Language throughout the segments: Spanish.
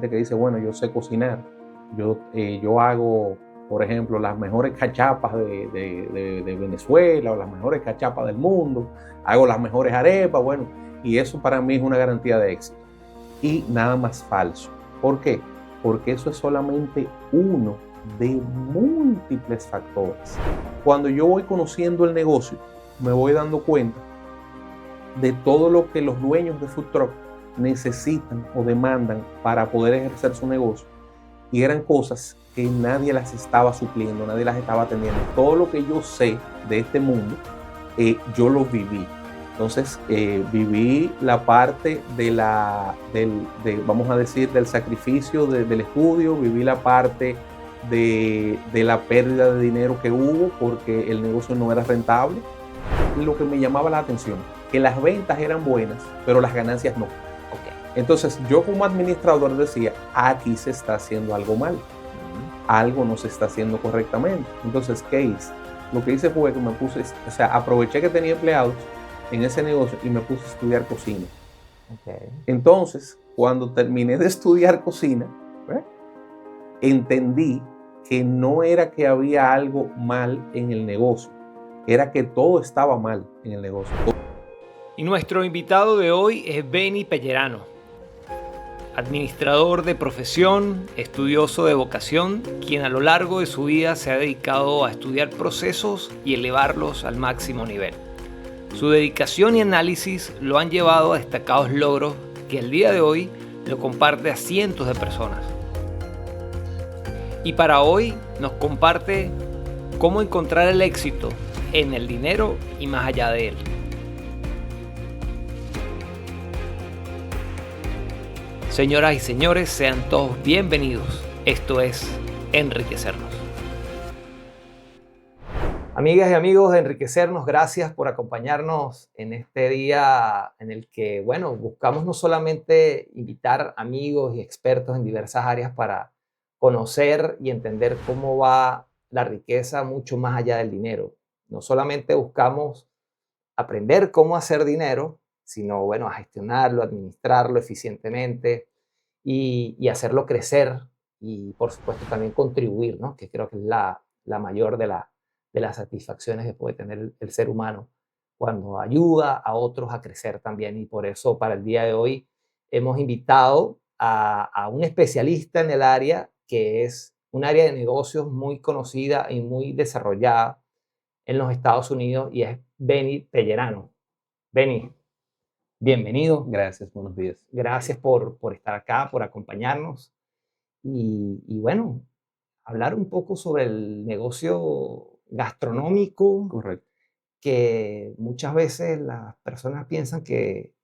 gente que dice, bueno, yo sé cocinar, yo hago, por ejemplo, las mejores cachapas de Venezuela o las mejores cachapas del mundo, hago las mejores arepas, bueno, y eso para mí es una garantía de éxito. Y nada más falso. ¿Por qué? Porque eso es solamente uno de múltiples factores. Cuando yo voy conociendo el negocio, me voy dando cuenta de todo lo que los dueños de food truck necesitan o demandan para poder ejercer su negocio. Y eran cosas que nadie las estaba supliendo, nadie las estaba atendiendo. Todo lo que yo sé de este mundo, yo lo viví. Entonces, viví la parte vamos a decir, del sacrificio del estudio, viví la parte de la pérdida de dinero que hubo porque el negocio no era rentable. Lo que me llamaba la atención, que las ventas eran buenas, pero las ganancias no. Entonces, yo como administrador decía, aquí se está haciendo algo mal, algo no se está haciendo correctamente. Entonces, ¿qué hice? Lo que hice fue que me puse, aproveché que tenía empleados en ese negocio y me puse a estudiar cocina. Entonces, cuando terminé de estudiar cocina, entendí que no era que había algo mal en el negocio, era que todo estaba mal en el negocio. Y nuestro invitado de hoy es Benny Pellerano, administrador de profesión, estudioso de vocación, quien a lo largo de su vida se ha dedicado a estudiar procesos y elevarlos al máximo nivel. Su dedicación y análisis lo han llevado a destacados logros que al día de hoy lo comparte a cientos de personas. Y para hoy nos comparte cómo encontrar el éxito en el dinero y más allá de él. Señoras y señores, sean todos bienvenidos. Esto es Enriquecernos. Amigas y amigos de Enriquecernos, gracias por acompañarnos en este día en el que, buscamos no solamente invitar amigos y expertos en diversas áreas para conocer y entender cómo va la riqueza mucho más allá del dinero. No solamente buscamos aprender cómo hacer dinero, sino, a gestionarlo, administrarlo eficientemente y hacerlo crecer y, por supuesto, también contribuir, ¿no? Que creo que es la mayor de las satisfacciones que puede tener el ser humano cuando ayuda a otros a crecer también. Y por eso, para el día de hoy, hemos invitado a un especialista en el área, que es un área de negocios muy conocida y muy desarrollada en los Estados Unidos, y es Benny Pellerano. Benny, bienvenido. Gracias, buenos días. Gracias por estar acá, por acompañarnos y hablar un poco sobre el negocio gastronómico. Correcto. Que muchas veces las personas piensan que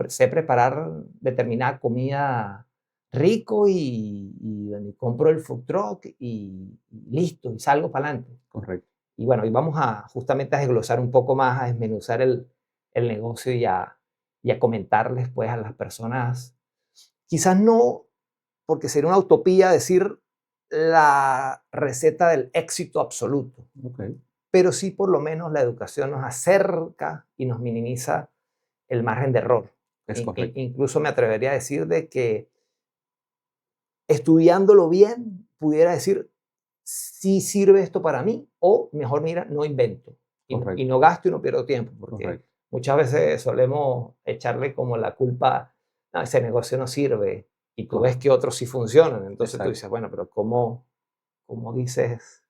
sé preparar determinada comida rico y compro el food truck y listo, y salgo para adelante. Correcto. Y hoy vamos justamente a desglosar un poco más, a desmenuzar el negocio y a comentarles pues a las personas, quizás no, porque sería una utopía decir la receta del éxito absoluto, pero sí por lo menos la educación nos acerca y nos minimiza el margen de error. Incluso me atrevería a decir de que estudiándolo bien pudiera decir si sirve esto para mí, o mejor mira, no invento y no gasto y no pierdo tiempo, porque muchas veces solemos echarle como la culpa, no, ese negocio no sirve, y tú ves que otros sí funcionan. Entonces tú dices, pero ¿cómo dices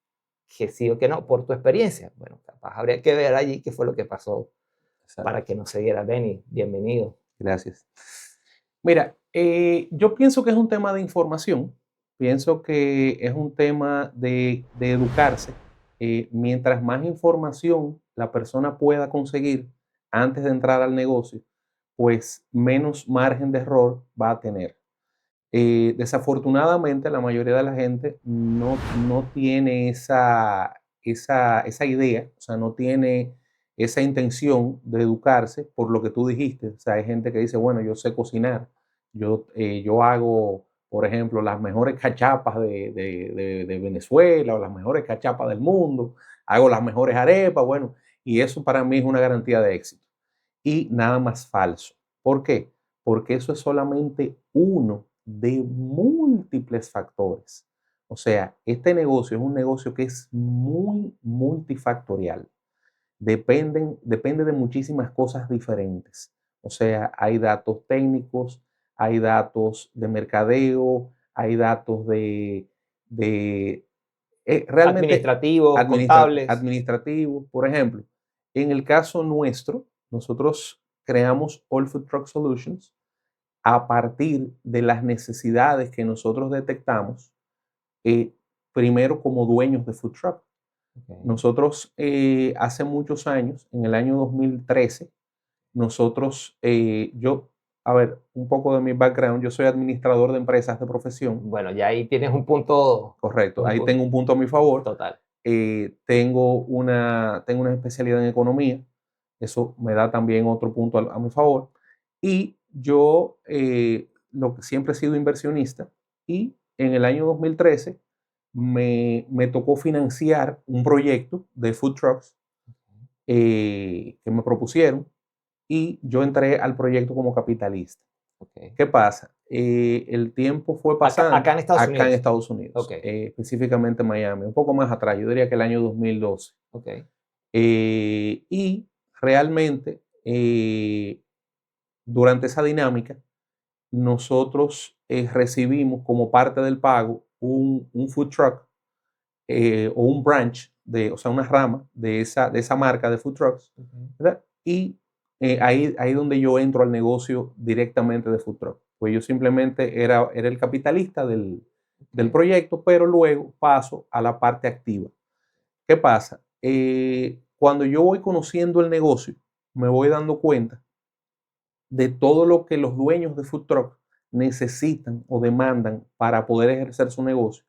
que sí o que no? Por tu experiencia. Capaz habría que ver allí qué fue lo que pasó para que nos siguiera. Benny, bienvenido. Gracias. Mira, yo pienso que es un tema de información, pienso que es un tema de educarse. Mientras más información la persona pueda conseguir antes de entrar al negocio, pues menos margen de error va a tener. Desafortunadamente, la mayoría de la gente no tiene esa idea, o sea, no tiene esa intención de educarse por lo que tú dijiste. O sea, hay gente que dice, bueno, yo sé cocinar, yo hago, por ejemplo, las mejores cachapas de Venezuela o las mejores cachapas del mundo, hago las mejores arepas, bueno, y eso para mí es una garantía de éxito. Y nada más falso. ¿Por qué? Porque eso es solamente uno de múltiples factores. O sea, este negocio es un negocio que es muy multifactorial. Depende de muchísimas cosas diferentes. O sea, hay datos técnicos, hay datos de mercadeo, hay datos de realmente Administrativos, contables. administrativos. Por ejemplo, en el caso nuestro, nosotros creamos All Food Truck Solutions a partir de las necesidades que nosotros detectamos, primero como dueños de food truck. Okay. Nosotros hace muchos años, en el año 2013, a ver, un poco de mi background, yo soy administrador de empresas de profesión. Bueno, ya ahí tienes un punto. Correcto, ahí tengo un punto a mi favor. Total. Tengo una especialidad en economía, eso me da también otro punto a mi favor. Y yo siempre he sido inversionista y en el año 2013 me tocó financiar un proyecto de food trucks que me propusieron y yo entré al proyecto como capitalista. Okay. ¿Qué pasa? El tiempo fue pasando. Acá en Estados Unidos. En Estados Unidos. Okay. Específicamente en Miami. Un poco más atrás, yo diría que el año 2012. Okay. Y realmente, durante esa dinámica, nosotros recibimos como parte del pago un food truck o un branch, o sea, una rama de esa marca de food trucks, ¿verdad? Y ahí donde yo entro al negocio directamente de food truck. Pues yo simplemente era el capitalista del proyecto, pero luego paso a la parte activa. ¿Qué pasa? Cuando yo voy conociendo el negocio, me voy dando cuenta de todo lo que los dueños de food truck necesitan o demandan para poder ejercer su negocio.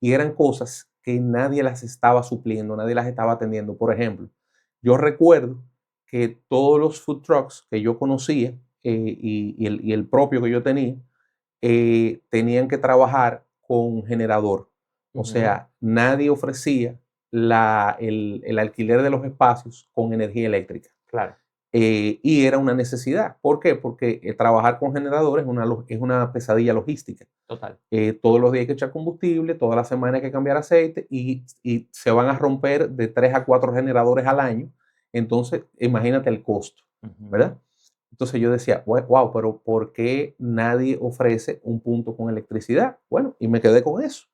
Y eran cosas que nadie las estaba supliendo, nadie las estaba atendiendo. Por ejemplo, yo recuerdo que todos los food trucks que yo conocía y el propio que yo tenía, tenían que trabajar con generador. O sea, nadie ofrecía el alquiler de los espacios con energía eléctrica. Claro. Y era una necesidad. ¿Por qué? Porque trabajar con generadores es una pesadilla logística. Total. Todos los días hay que echar combustible, toda la semana hay que cambiar aceite y se van a romper de 3 a 4 generadores al año. Entonces, imagínate el costo, ¿verdad? Entonces yo decía, wow, pero ¿por qué nadie ofrece un punto con electricidad? Bueno, y me quedé con eso.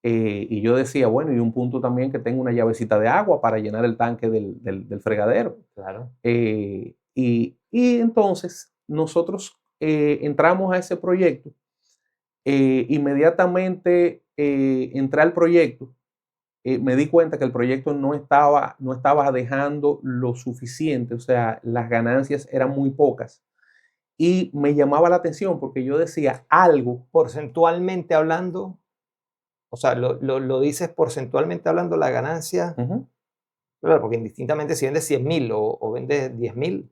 Y yo decía, bueno, y un punto también que tenga una llavecita de agua para llenar el tanque del fregadero. Claro. Y entonces nosotros entramos a ese proyecto. Inmediatamente entré al proyecto, me di cuenta que el proyecto no estaba dejando lo suficiente, o sea, las ganancias eran muy pocas. Y me llamaba la atención porque yo decía algo. Porcentualmente hablando, o sea, lo dices porcentualmente hablando, la ganancia, claro, porque indistintamente si vendes 100,000 o vendes 10,000.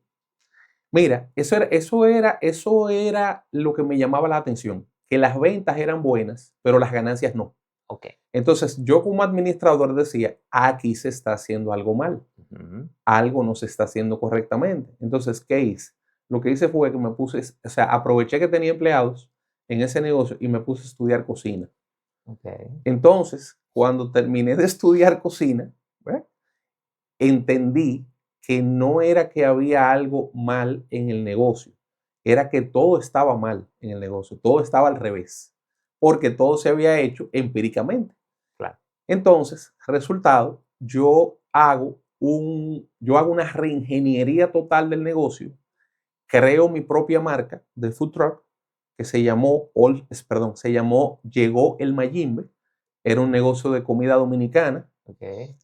Mira, eso era lo que me llamaba la atención, que las ventas eran buenas, pero las ganancias no. Okay. Entonces, yo como administrador decía, aquí se está haciendo algo mal, algo no se está haciendo correctamente. Entonces, ¿qué hice? Lo que hice fue que me puse, o sea, aproveché que tenía empleados en ese negocio y me puse a estudiar cocina. Okay. Entonces, cuando terminé de estudiar cocina, ¿verdad?, entendí que no era que había algo mal en el negocio, era que todo estaba mal en el negocio, todo estaba al revés, porque todo se había hecho empíricamente. Claro. Entonces, resultado, yo hago una reingeniería total del negocio, creo mi propia marca de food truck que se llamó Llegó el Mayimbe. Era un negocio de comida dominicana. Okay.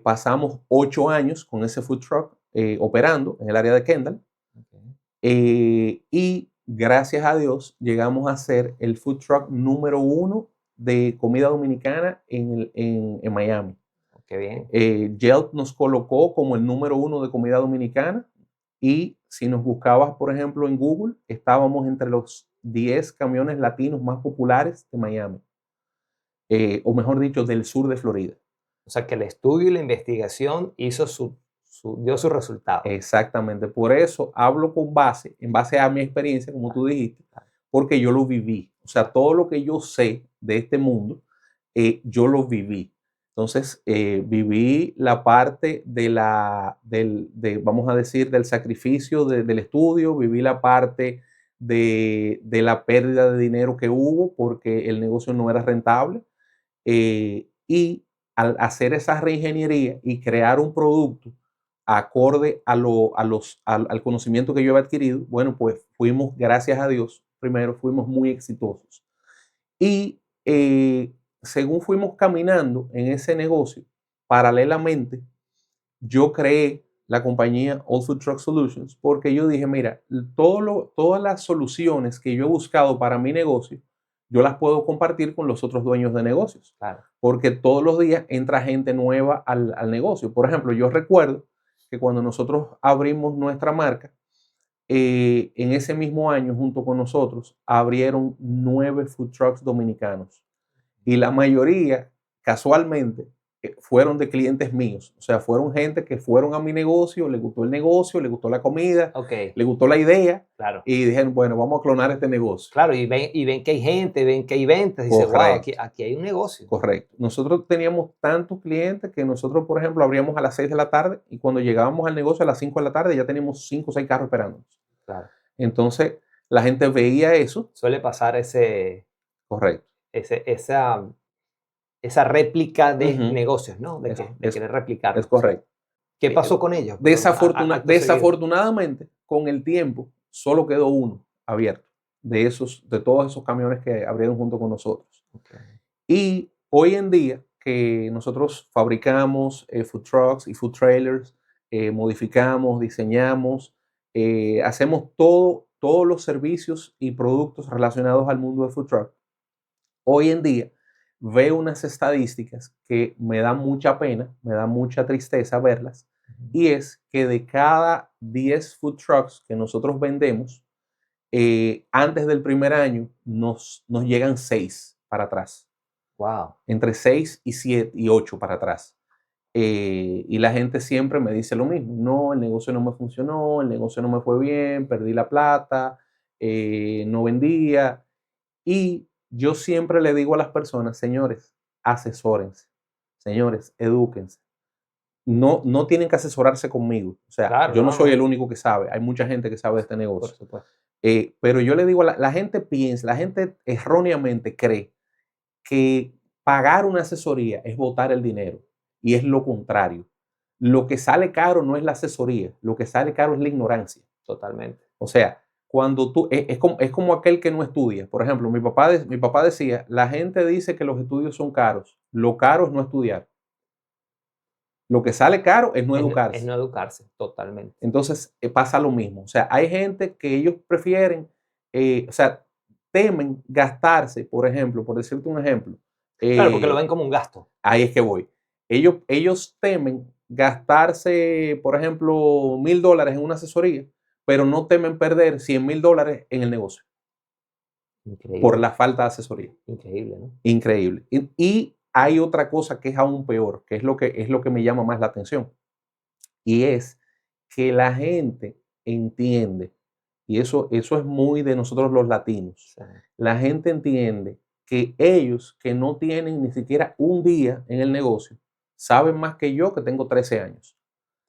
Pasamos 8 años con ese food truck operando en el área de Kendall. Okay. Y gracias a Dios llegamos a ser el food truck número 1 de comida dominicana en Miami. Qué bien. Yelp nos colocó como el número 1 de comida dominicana y si nos buscabas, por ejemplo, en Google, estábamos entre los 10 camiones latinos más populares de Miami, o mejor dicho, del sur de Florida. O sea, que el estudio y la investigación dio su resultado. Exactamente. Por eso hablo en base a mi experiencia, como tú dijiste, porque yo lo viví. O sea, todo lo que yo sé de este mundo, yo lo viví. Entonces, viví la parte vamos a decir, del sacrificio del estudio, viví la parte de la pérdida de dinero que hubo porque el negocio no era rentable. Y al hacer esa reingeniería y crear un producto acorde al conocimiento que yo había adquirido, bueno, pues fuimos, gracias a Dios, primero fuimos muy exitosos. Y según fuimos caminando en ese negocio, paralelamente, yo creé la compañía All Food Truck Solutions porque yo dije, mira, todas las soluciones que yo he buscado para mi negocio, yo las puedo compartir con los otros dueños de negocios. Claro. Porque todos los días entra gente nueva al negocio. Por ejemplo, yo recuerdo que cuando nosotros abrimos nuestra marca, en ese mismo año, junto con nosotros, abrieron 9 food trucks dominicanos. Y la mayoría, casualmente, fueron de clientes míos. O sea, fueron gente que fueron a mi negocio, les gustó el negocio, les gustó la comida, les gustó la idea. Claro. Y dijeron, bueno, vamos a clonar este negocio. Claro, y ven que hay gente, ven que hay ventas. Y dicen, wow, aquí hay un negocio. Correcto. Nosotros teníamos tantos clientes que nosotros, por ejemplo, abríamos a las 6 de la tarde y cuando llegábamos al negocio a las 5 de la tarde ya teníamos 5 o 6 carros esperándonos. Claro. Entonces, la gente veía eso. Suele pasar Correcto. Esa réplica de negocios, ¿no? De querer replicar. Es correcto. ¿Qué pasó con ellos? Desafortunadamente, con el tiempo, solo quedó uno abierto de todos esos camiones que abrieron junto con nosotros. Okay. Y hoy en día que nosotros fabricamos food trucks y food trailers, modificamos, diseñamos, hacemos todos los servicios y productos relacionados al mundo de food truck. Hoy en día veo unas estadísticas que me dan mucha pena, me da mucha tristeza verlas, y es que de cada 10 food trucks que nosotros vendemos, antes del primer año nos llegan 6 para atrás. Wow. Entre 6 y 7 y 8 para atrás. Y la gente siempre me dice lo mismo. No, el negocio no me funcionó, el negocio no me fue bien, perdí la plata, no vendía. Y yo siempre le digo a las personas, señores, asesórense, señores, edúquense. No tienen que asesorarse conmigo. O sea, claro, yo no soy el único que sabe. Hay mucha gente que sabe de este negocio. Por supuesto. Pero yo le digo, la gente piensa, la gente erróneamente cree que pagar una asesoría es botar el dinero. Y es lo contrario. Lo que sale caro no es la asesoría. Lo que sale caro es la ignorancia. Totalmente. O sea, cuando tú, es como aquel que no estudia. Por ejemplo, mi papá decía, la gente dice que los estudios son caros. Lo caro es no estudiar. Lo que sale caro es no educarse. Es no educarse, totalmente. Entonces pasa lo mismo. O sea, hay gente que ellos prefieren, o sea, temen gastarse, por ejemplo, por decirte un ejemplo. Claro, porque lo ven como un gasto. Ahí es que voy. Ellos temen gastarse, por ejemplo, $1,000 en una asesoría, pero no temen perder $100,000 en el negocio. Increíble. Por la falta de asesoría. Increíble, ¿no? Increíble. Y hay otra cosa que es aún peor, que es lo que me llama más la atención. Y es que la gente entiende, y eso es muy de nosotros los latinos, sí. La gente entiende que ellos que no tienen ni siquiera un día en el negocio, saben más que yo que tengo 13 años.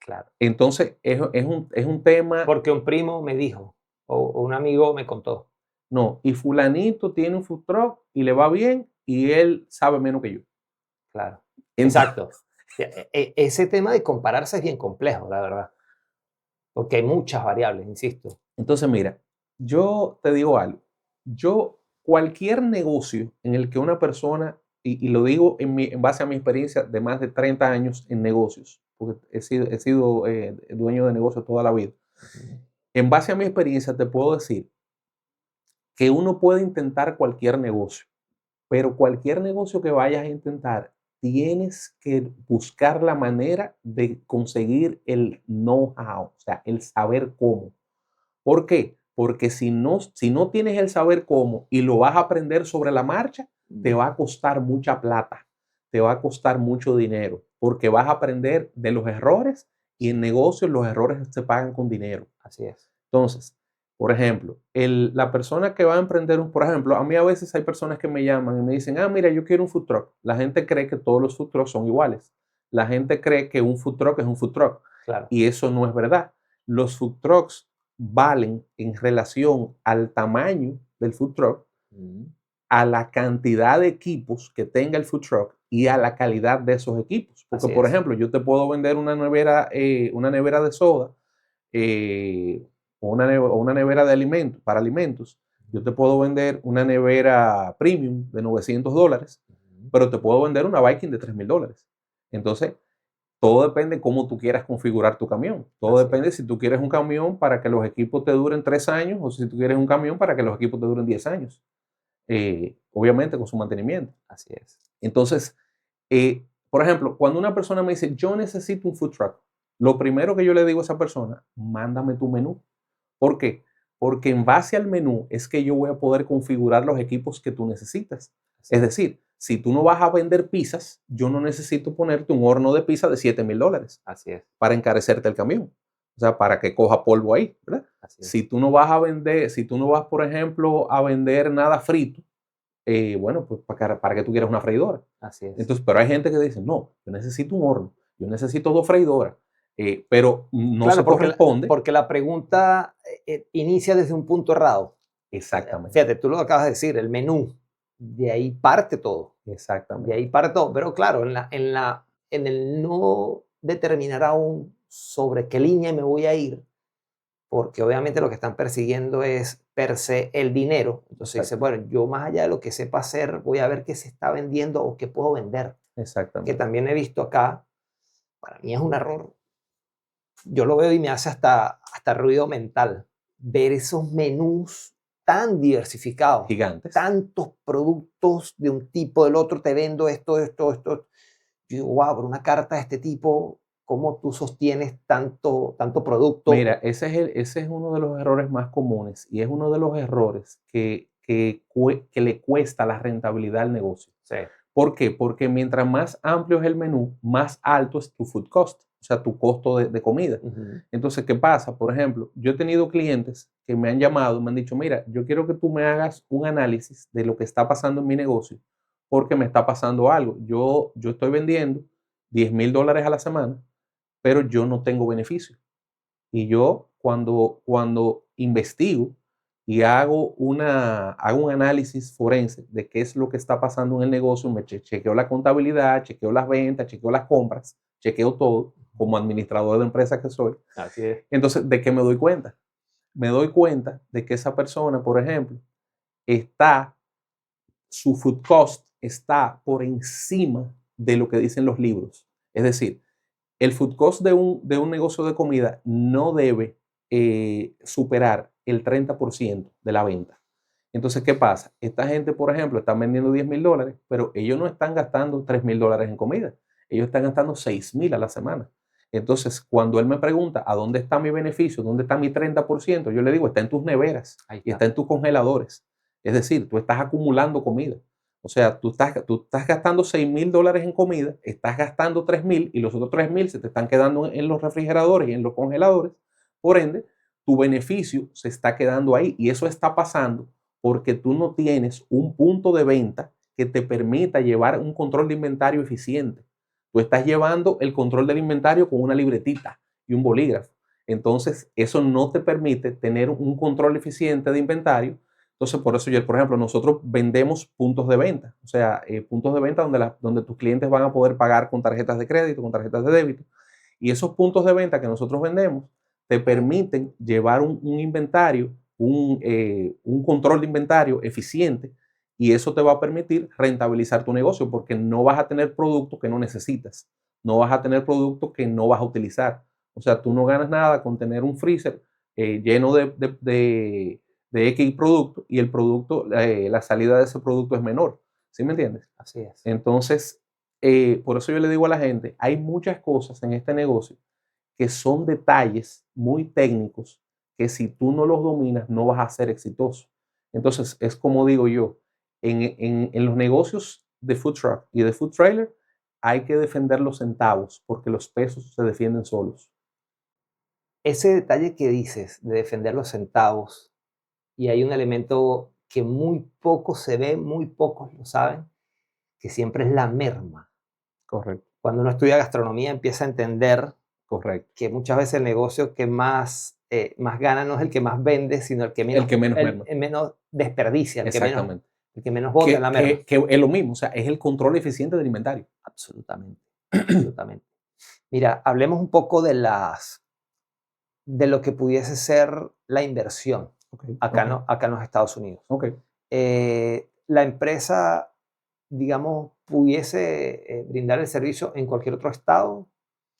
Claro. Entonces, es un tema... Porque un primo me dijo, o un amigo me contó. No, y fulanito tiene un food truck y le va bien y él sabe menos que yo. Claro. Exacto. Ese tema de compararse es bien complejo, la verdad. Porque hay muchas variables, insisto. Entonces, mira, yo te digo algo. Cualquier negocio en el que una persona, y lo digo en base a mi experiencia de más de 30 años en negocios, porque he sido dueño de negocios toda la vida. En base a mi experiencia te puedo decir que uno puede intentar cualquier negocio, pero cualquier negocio que vayas a intentar, tienes que buscar la manera de conseguir el know-how, o sea, el saber cómo. ¿Por qué? Porque si no tienes el saber cómo y lo vas a aprender sobre la marcha, te va a costar mucha plata, te va a costar mucho dinero, porque vas a aprender de los errores y en negocios los errores se pagan con dinero. Así es. Entonces, Por ejemplo, la persona que va a emprender por ejemplo, a mí a veces hay personas que me llaman y me dicen, mira, yo quiero un food truck. La gente cree que todos los food trucks son iguales. La gente cree que un food truck es un food truck. Claro. Y eso no es verdad. Los food trucks valen en relación al tamaño del food truck, a la cantidad de equipos que tenga el food truck y a la calidad de esos equipos. Porque, por ejemplo, yo te puedo vender una nevera de soda, o una nevera de alimentos, para alimentos. Yo te puedo vender una nevera premium de $900, pero te puedo vender una Viking de $3,000. Entonces, todo depende de cómo tú quieras configurar tu camión. Todo depende si tú quieres un camión para que los equipos te duren 3 años o si tú quieres un camión para que los equipos te duren 10 años. Obviamente con su mantenimiento. Así es. Entonces, por ejemplo, cuando una persona me dice, yo necesito un food truck, lo primero que yo le digo a esa persona, mándame tu menú. ¿Por qué? Porque en base al menú es que yo voy a poder configurar los equipos que tú necesitas. Es decir, si tú no vas a vender pizzas, yo no necesito ponerte un horno de pizza de $7,000. Así es. Para encarecerte el camión. O sea, para que coja polvo ahí, ¿verdad? Si tú no vas a vender, si tú no vas, por ejemplo, a vender nada frito, bueno, pues para que tú quieras una freidora. Así es. Entonces, pero hay gente que dice, no, yo necesito un horno, yo necesito 2 freidoras, pero no se corresponde. Porque la pregunta inicia desde un punto errado. Exactamente. Fíjate, tú lo acabas de decir, el menú, de ahí parte todo. Exactamente. De ahí parte todo. Pero claro, en el no determinar aún sobre qué línea me voy a ir, porque obviamente lo que están persiguiendo es per se el dinero. Entonces dice, bueno, yo más allá de lo que sepa hacer, voy a ver qué se está vendiendo o qué puedo vender. Exactamente. Que también he visto acá, para mí es un error. Yo lo veo y me hace hasta ruido mental ver esos menús tan diversificados. Gigantes. Tantos productos de un tipo, del otro, te vendo esto. Yo digo, wow, por una carta de este tipo, ¿cómo tú sostienes tanto producto? Mira, ese es uno de los errores más comunes y es uno de los errores que le cuesta la rentabilidad al negocio. Sí. ¿Por qué? Porque mientras más amplio es el menú, más alto es tu food cost, o sea, tu costo de comida. Entonces, ¿qué pasa? Por ejemplo, yo he tenido clientes que me han llamado y me han dicho, mira, yo quiero que tú me hagas un análisis de lo que está pasando en mi negocio porque me está pasando algo. Yo estoy vendiendo $10,000 a la semana, pero yo no tengo beneficio. Y yo cuando investigo y hago un análisis forense de qué es lo que está pasando en el negocio, me chequeo la contabilidad, chequeo las ventas, chequeo las compras, chequeo todo como administrador de empresa que soy. Así es. Entonces, ¿de qué me doy cuenta? Me doy cuenta de que esa persona, por ejemplo, su food cost está por encima de lo que dicen los libros. Es decir, el food cost de un negocio de comida no debe superar el 30% de la venta. Entonces, ¿qué pasa? Esta gente, por ejemplo, están vendiendo $10,000, pero ellos no están gastando $3,000 en comida. Ellos están gastando $6,000 a la semana. Entonces, cuando él me pregunta, ¿a dónde está mi beneficio? ¿Dónde está mi 30%? Yo le digo, está en tus neveras y está en tus congeladores. Es decir, tú estás acumulando comida. O sea, tú estás gastando $6,000 en comida, estás gastando $3,000 y los otros $3,000 se te están quedando en los refrigeradores y en los congeladores. Por ende, tu beneficio se está quedando ahí y eso está pasando porque tú no tienes un punto de venta que te permita llevar un control de inventario eficiente. Tú estás llevando el control del inventario con una libretita y un bolígrafo. Entonces, eso no te permite tener un control eficiente de inventario. Entonces, por eso, por ejemplo, nosotros vendemos puntos de venta, o sea, puntos de venta donde tus clientes van a poder pagar con tarjetas de crédito, con tarjetas de débito. Y esos puntos de venta que nosotros vendemos te permiten llevar un inventario, un control de inventario eficiente, y eso te va a permitir rentabilizar tu negocio porque no vas a tener productos que no necesitas, no vas a tener productos que no vas a utilizar. O sea, tú no ganas nada con tener un freezer lleno de X producto y el producto, la salida de ese producto es menor. ¿Sí me entiendes? Así es. Entonces, por eso yo le digo a la gente, hay muchas cosas en este negocio que son detalles muy técnicos que si tú no los dominas no vas a ser exitoso. Entonces, es como digo yo, en los negocios de food truck y de food trailer hay que defender los centavos porque los pesos se defienden solos. ese detalle que dices de defender los centavos, y hay un elemento que muy poco se ve, muy pocos lo saben, que siempre es la merma. Correcto, Cuando uno estudia gastronomía empieza a entender correcto. que muchas veces el negocio que más gana no es el que más vende, sino el que El menos, que menos merma. el menos desperdicia, Exactamente. el que menos bota en la merma. Que es lo mismo, o sea, es el control eficiente del inventario. Absolutamente, absolutamente. Mira, hablemos un poco de lo que pudiese ser la inversión Ok, acá, ok, no, acá en los Estados Unidos. ok. La empresa, digamos, pudiese brindar el servicio en cualquier otro estado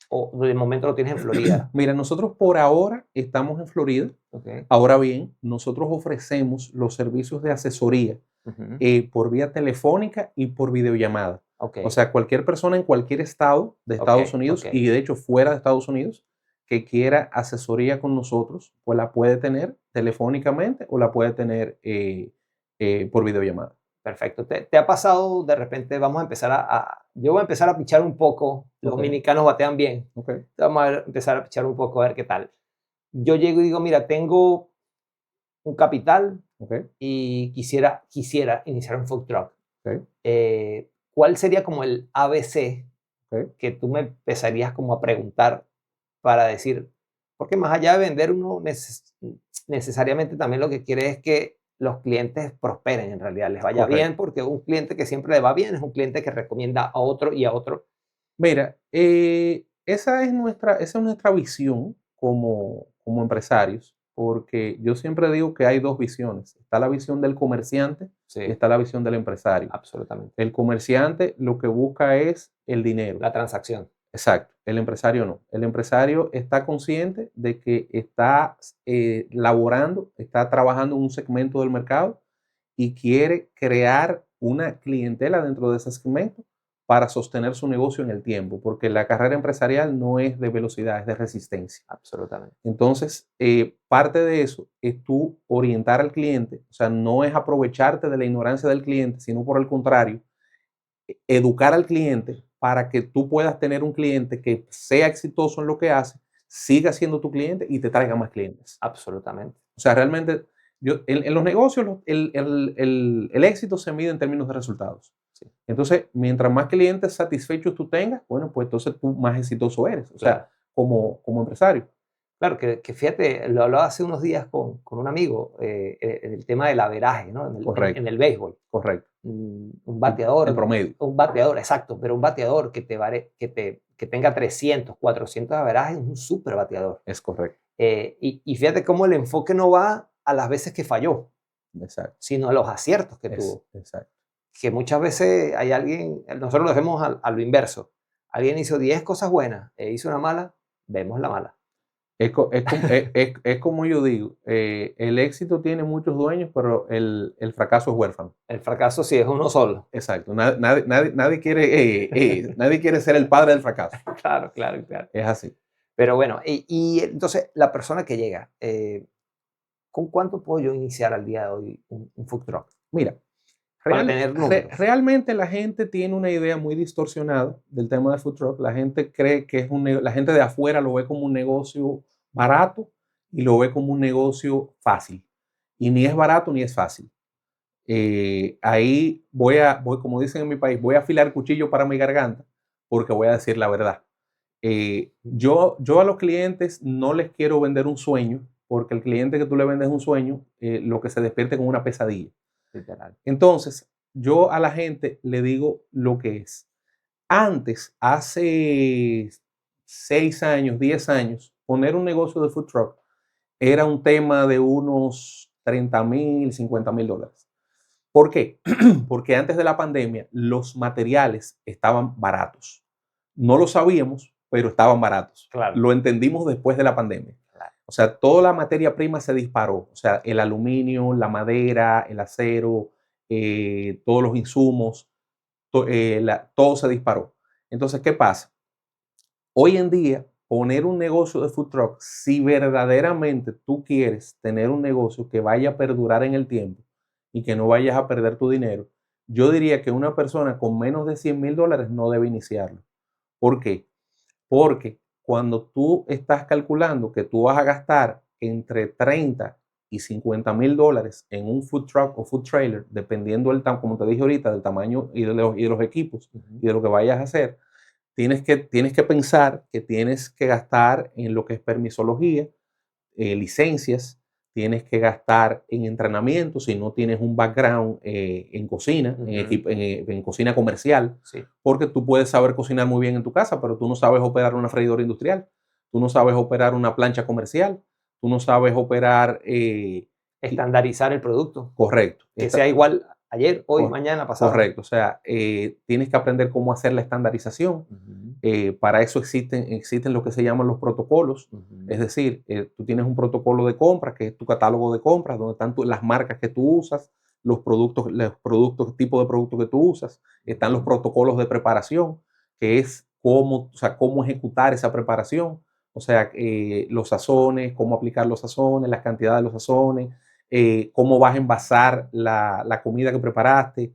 o de momento lo tienes en Florida. Mira, nosotros por ahora estamos en Florida. Okay. Ahora bien, nosotros ofrecemos los servicios de asesoría Ujú. por vía telefónica y por videollamada. Ok, O sea, cualquier persona en cualquier estado de ok, Estados Unidos ok. y de hecho fuera de Estados Unidos que quiera asesoría con nosotros, pues la puede tener telefónicamente o la puede tener por videollamada. Perfecto. ¿Te ha pasado de repente, vamos a empezar yo voy a empezar a pichar un poco, los Ok, dominicanos batean bien, ok, vamos a empezar a pichar un poco a ver qué tal. Yo llego y digo, mira, tengo un capital ok, y quisiera iniciar un food truck. ok, ¿Cuál sería como el ABC ok. que tú me empezarías como a preguntar para decir, porque más allá de vender, uno necesariamente también lo que quiere es que los clientes prosperen, en realidad les vaya bien, Correcto. porque un cliente que siempre le va bien es un cliente que recomienda a otro y a otro. Mira, esa es nuestra visión como empresarios, porque yo siempre digo que hay dos visiones. Está la visión del comerciante y Sí, está la visión del empresario. absolutamente. El comerciante lo que busca es el dinero. La transacción. Exacto. El empresario no. El empresario está consciente de que está laborando, está trabajando en un segmento del mercado y quiere crear una clientela dentro de ese segmento para sostener su negocio en el tiempo, porque la carrera empresarial no es de velocidad, es de resistencia. Absolutamente. Entonces, parte de eso es tú orientar al cliente, o sea, no es aprovecharte de la ignorancia del cliente, sino por el contrario, educar al cliente para que tú puedas tener un cliente que sea exitoso en lo que hace, siga siendo tu cliente y te traiga más clientes. Absolutamente. O sea, realmente, en los negocios el éxito se mide en términos de resultados. Sí, Entonces, mientras más clientes satisfechos tú tengas, bueno, pues entonces tú más exitoso eres, o claro. sea, como empresario. Claro, que fíjate, lo hablaba hace unos días con un amigo, en el tema del averaje, ¿no? En Correcto, el béisbol. correcto. Un El bateador, promedio, exacto, pero un bateador que tenga 300, 400 de averaje es un súper bateador. es correcto, Y fíjate cómo el enfoque no va a las veces que falló, exacto, sino a los aciertos que tuvo. exacto. Que muchas veces hay alguien, nosotros lo hacemos a lo inverso. Alguien hizo 10 cosas buenas e hizo una mala, vemos la mala. Es como yo digo, el éxito tiene muchos dueños, pero el fracaso es huérfano. El fracaso sí es uno solo. Exacto. Nadie quiere ser el padre del fracaso. Claro, claro, claro. Es así. Pero bueno, y entonces la persona que llega, ¿con cuánto puedo yo iniciar al día de hoy un food truck? Mira, Para tener números. realmente la gente tiene una idea muy distorsionada del tema de food truck. La gente cree que la gente de afuera lo ve como un negocio barato y lo ve como un negocio fácil. Y ni es barato ni es fácil. Ahí como dicen en mi país, voy a afilar cuchillo para mi garganta porque voy a decir la verdad. Yo a los clientes no les quiero vender un sueño, porque el cliente que tú le vendes un sueño, lo que se despierte con una pesadilla. Literal. Entonces, yo a la gente le digo lo que es. Antes, hace 6 años, 10 años, poner un negocio de food truck era un tema de unos 30,000, 50,000 dólares. ¿Por qué? Porque antes de la pandemia los materiales estaban baratos. No lo sabíamos, pero estaban baratos. Claro, Lo entendimos después de la pandemia. claro. O sea, toda la materia prima se disparó. O sea, el aluminio, la madera, el acero, todos los insumos, todo se disparó. Entonces, ¿qué pasa? Hoy en día, poner un negocio de food truck, si verdaderamente tú quieres tener un negocio que vaya a perdurar en el tiempo y que no vayas a perder tu dinero, yo diría que una persona con menos de 100,000 dólares no debe iniciarlo. ¿Por qué? Porque cuando tú estás calculando que tú vas a gastar entre 30 y 50 mil dólares en un food truck o food trailer, dependiendo, como te dije ahorita, del tamaño y de los equipos y de lo que vayas a hacer, tienes que pensar que tienes que gastar en lo que es permisología, licencias, tienes que gastar en entrenamiento si no tienes un background en cocina, en cocina comercial, Sí. porque tú puedes saber cocinar muy bien en tu casa, pero tú no sabes operar una freidora industrial, tú no sabes operar una plancha comercial, tú no sabes operar... Estandarizar el producto. Correcto. Que sea igual ayer, hoy, mañana, pasado. Correcto. O sea, tienes que aprender cómo hacer la estandarización. Para eso existen lo que se llaman los protocolos. Es decir, tú tienes un protocolo de compras, que es tu catálogo de compras, donde están las marcas que tú usas, los tipo de productos que tú usas. Están los protocolos de preparación, que es cómo ejecutar esa preparación. O sea, los sazones, cómo aplicar los sazones, las cantidades de los sazones, cómo vas a envasar la comida que preparaste,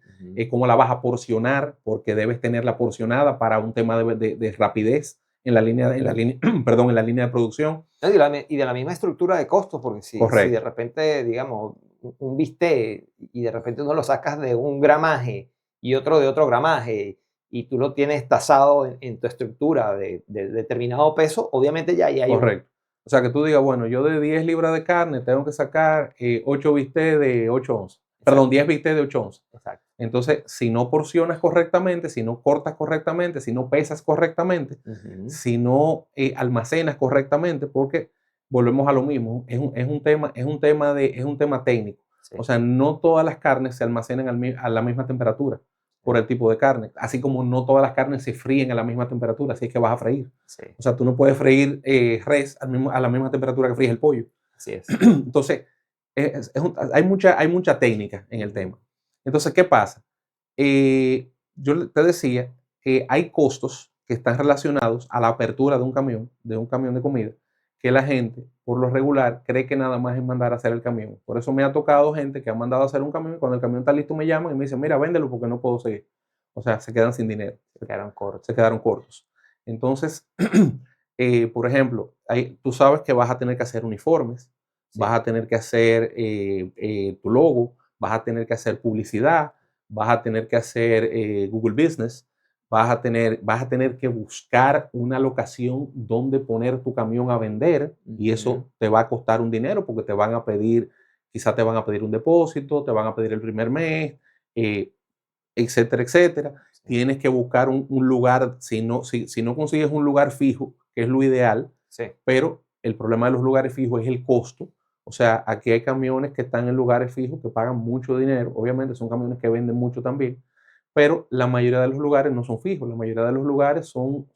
cómo la vas a porcionar, porque debes tenerla porcionada para un tema de rapidez en la línea de producción. Y de la misma estructura de costos, porque si de repente, digamos, un bistec y de repente uno lo sacas de un gramaje y otro de otro gramaje y tú lo tienes tasado en tu estructura de determinado peso, obviamente ya ahí hay Correcto. O sea, que tú digas, bueno, yo de 10 libras de carne tengo que sacar 8 bistecs de 8 onzas. Exacto. Perdón, 10 bistecs de 8 onzas. Exacto. Entonces, si no porcionas correctamente, si no cortas correctamente, si no pesas correctamente, si no almacenas correctamente, porque volvemos a lo mismo, es un tema técnico. Sí. O sea, no todas las carnes se almacenan a la misma temperatura por el tipo de carne, así como no todas las carnes se fríen a la misma temperatura, así es que vas a freír. Sí. O sea, tú no puedes freír res a la misma temperatura que fríes el pollo. Así es. Entonces, hay mucha técnica en el tema. Entonces, ¿qué pasa? Yo te decía que hay costos que están relacionados a la apertura de un camión de comida, que la gente, por lo regular, cree que nada más es mandar a hacer el camión. Por eso me ha tocado gente que ha mandado a hacer un camión y cuando el camión está listo me llaman y me dicen, mira, véndelo porque no puedo seguir. O sea, se quedan sin dinero. Se quedaron cortos. Entonces, por ejemplo, tú sabes que vas a tener que hacer uniformes, sí. Vas a tener que hacer tu logo, vas a tener que hacer publicidad, vas a tener que hacer Google Business, vas a tener que buscar una locación donde poner tu camión a vender y eso te va a costar un dinero porque quizá te van a pedir un depósito, te van a pedir el primer mes, etcétera, etcétera. Sí. Tienes que buscar un lugar, si no consigues un lugar fijo, que es lo ideal, sí. Pero el problema de los lugares fijos es el costo. O sea, aquí hay camiones que están en lugares fijos que pagan mucho dinero. Obviamente son camiones que venden mucho también, pero la mayoría de los lugares no son fijos. La mayoría de los lugares son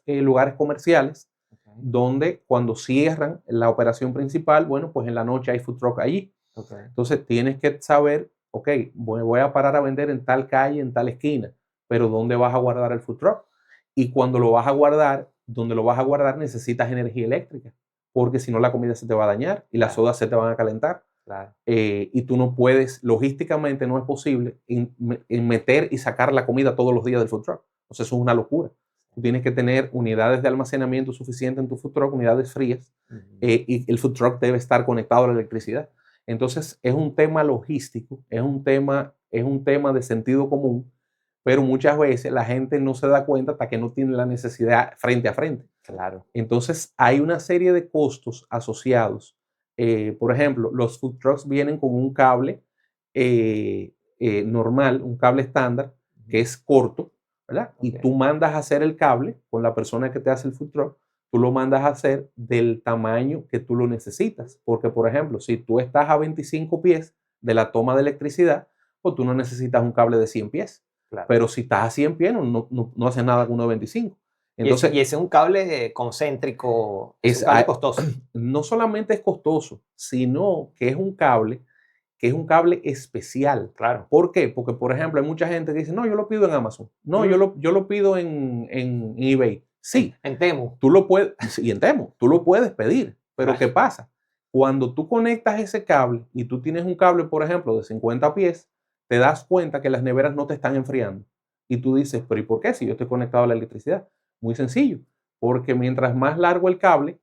lugares comerciales, okay. Donde cuando cierran la operación principal, bueno, pues en la noche hay food truck allí. Okay. Entonces tienes que saber, ok, voy a parar a vender en tal calle, en tal esquina, pero ¿dónde vas a guardar el food truck? Y cuando lo vas a guardar, donde lo vas a guardar necesitas energía eléctrica, porque si no la comida se te va a dañar y las sodas se te van a calentar. Claro. Y tú no puedes, logísticamente no es posible meter y sacar la comida todos los días del food truck. O sea, eso es una locura. Tú tienes que tener unidades de almacenamiento suficientes en tu food truck, unidades frías, y el food truck debe estar conectado a la electricidad. Entonces, es un tema logístico, es un tema de sentido común, pero muchas veces la gente no se da cuenta hasta que no tiene la necesidad frente a frente. Claro. Entonces, hay una serie de costos asociados. Por ejemplo, los food trucks vienen con un cable normal, un cable estándar, que es corto, ¿verdad? Okay. Y tú mandas a hacer el cable con la persona que te hace el food truck, tú lo mandas a hacer del tamaño que tú lo necesitas. Porque, por ejemplo, si tú estás a 25 pies de la toma de electricidad, pues tú no necesitas un cable de 100 pies. Claro. Pero si estás a 100 pies, no haces nada con uno de 25. Entonces, y ese es un cable concéntrico, es un cable costoso. No solamente es costoso, sino que es un cable especial. Claro. ¿Por qué? Porque, por ejemplo, hay mucha gente que dice, no, yo lo pido en Amazon. No, yo lo pido en eBay. Sí. En Temu. Tú lo puedes, sí, en Temu. Tú lo puedes pedir. Pero ¿qué pasa? Cuando tú conectas ese cable y tú tienes un cable, por ejemplo, de 50 pies, te das cuenta que las neveras no te están enfriando. Y tú dices, pero ¿y por qué? Si yo estoy conectado a la electricidad. Muy sencillo. porque mientras más largo el cable,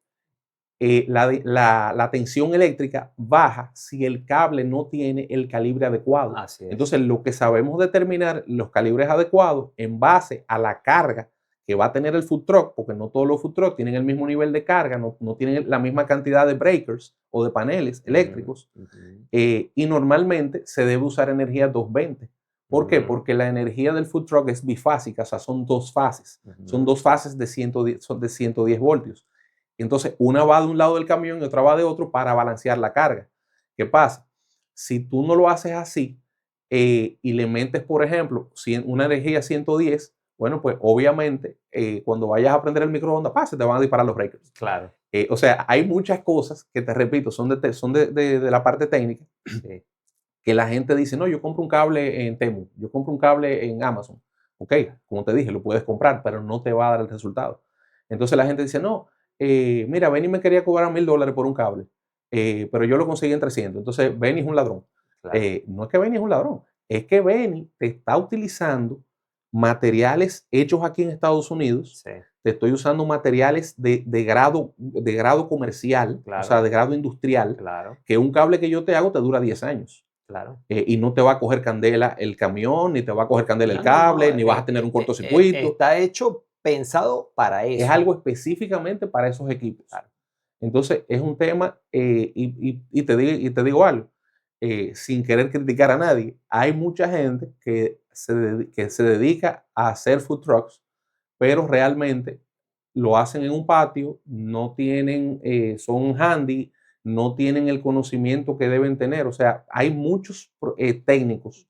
la tensión eléctrica baja si el cable no tiene el calibre adecuado. Así es. Entonces, lo que sabemos determinar los calibres adecuados en base a la carga que va a tener el food truck, porque no todos los food trucks tienen el mismo nivel de carga, no tienen la misma cantidad de breakers o de paneles eléctricos, y normalmente se debe usar energía 220. ¿Por qué? Porque la energía del food truck es bifásica, o sea, son dos fases. Son dos fases de 110 voltios. Entonces, una va de un lado del camión y otra va de otro para balancear la carga. ¿Qué pasa? Si tú no lo haces así y le metes, por ejemplo, una energía 110, bueno, pues obviamente cuando vayas a prender el microondas, se te van a disparar los breakers. Claro. O sea, hay muchas cosas que, te repito, son de la parte técnica, sí, que la gente dice, no, yo compro un cable en Temu, yo compro un cable en Amazon. Ok, como te dije, lo puedes comprar, pero no te va a dar el resultado. Entonces la gente dice, no, mira, Benny me quería cobrar $1000 por un cable, pero yo lo conseguí en 300. Entonces Benny es un ladrón. Claro. No es que Benny es un ladrón, es que Benny te está utilizando materiales hechos aquí en Estados Unidos. Sí. Te estoy usando materiales de grado comercial, claro, o sea, de grado industrial, claro, que un cable que yo te hago te dura 10 años. Claro. Y no te va a coger candela el camión, ni te va a coger candela el cable, ni vas a tener un cortocircuito. Está hecho, pensado para eso. Es algo específicamente para esos equipos. Claro. Entonces, es un tema, y te digo algo, sin querer criticar a nadie, hay mucha gente que se dedica a hacer food trucks, pero realmente lo hacen en un patio, no tienen, son handy, no tienen el conocimiento que deben tener. O sea, hay muchos técnicos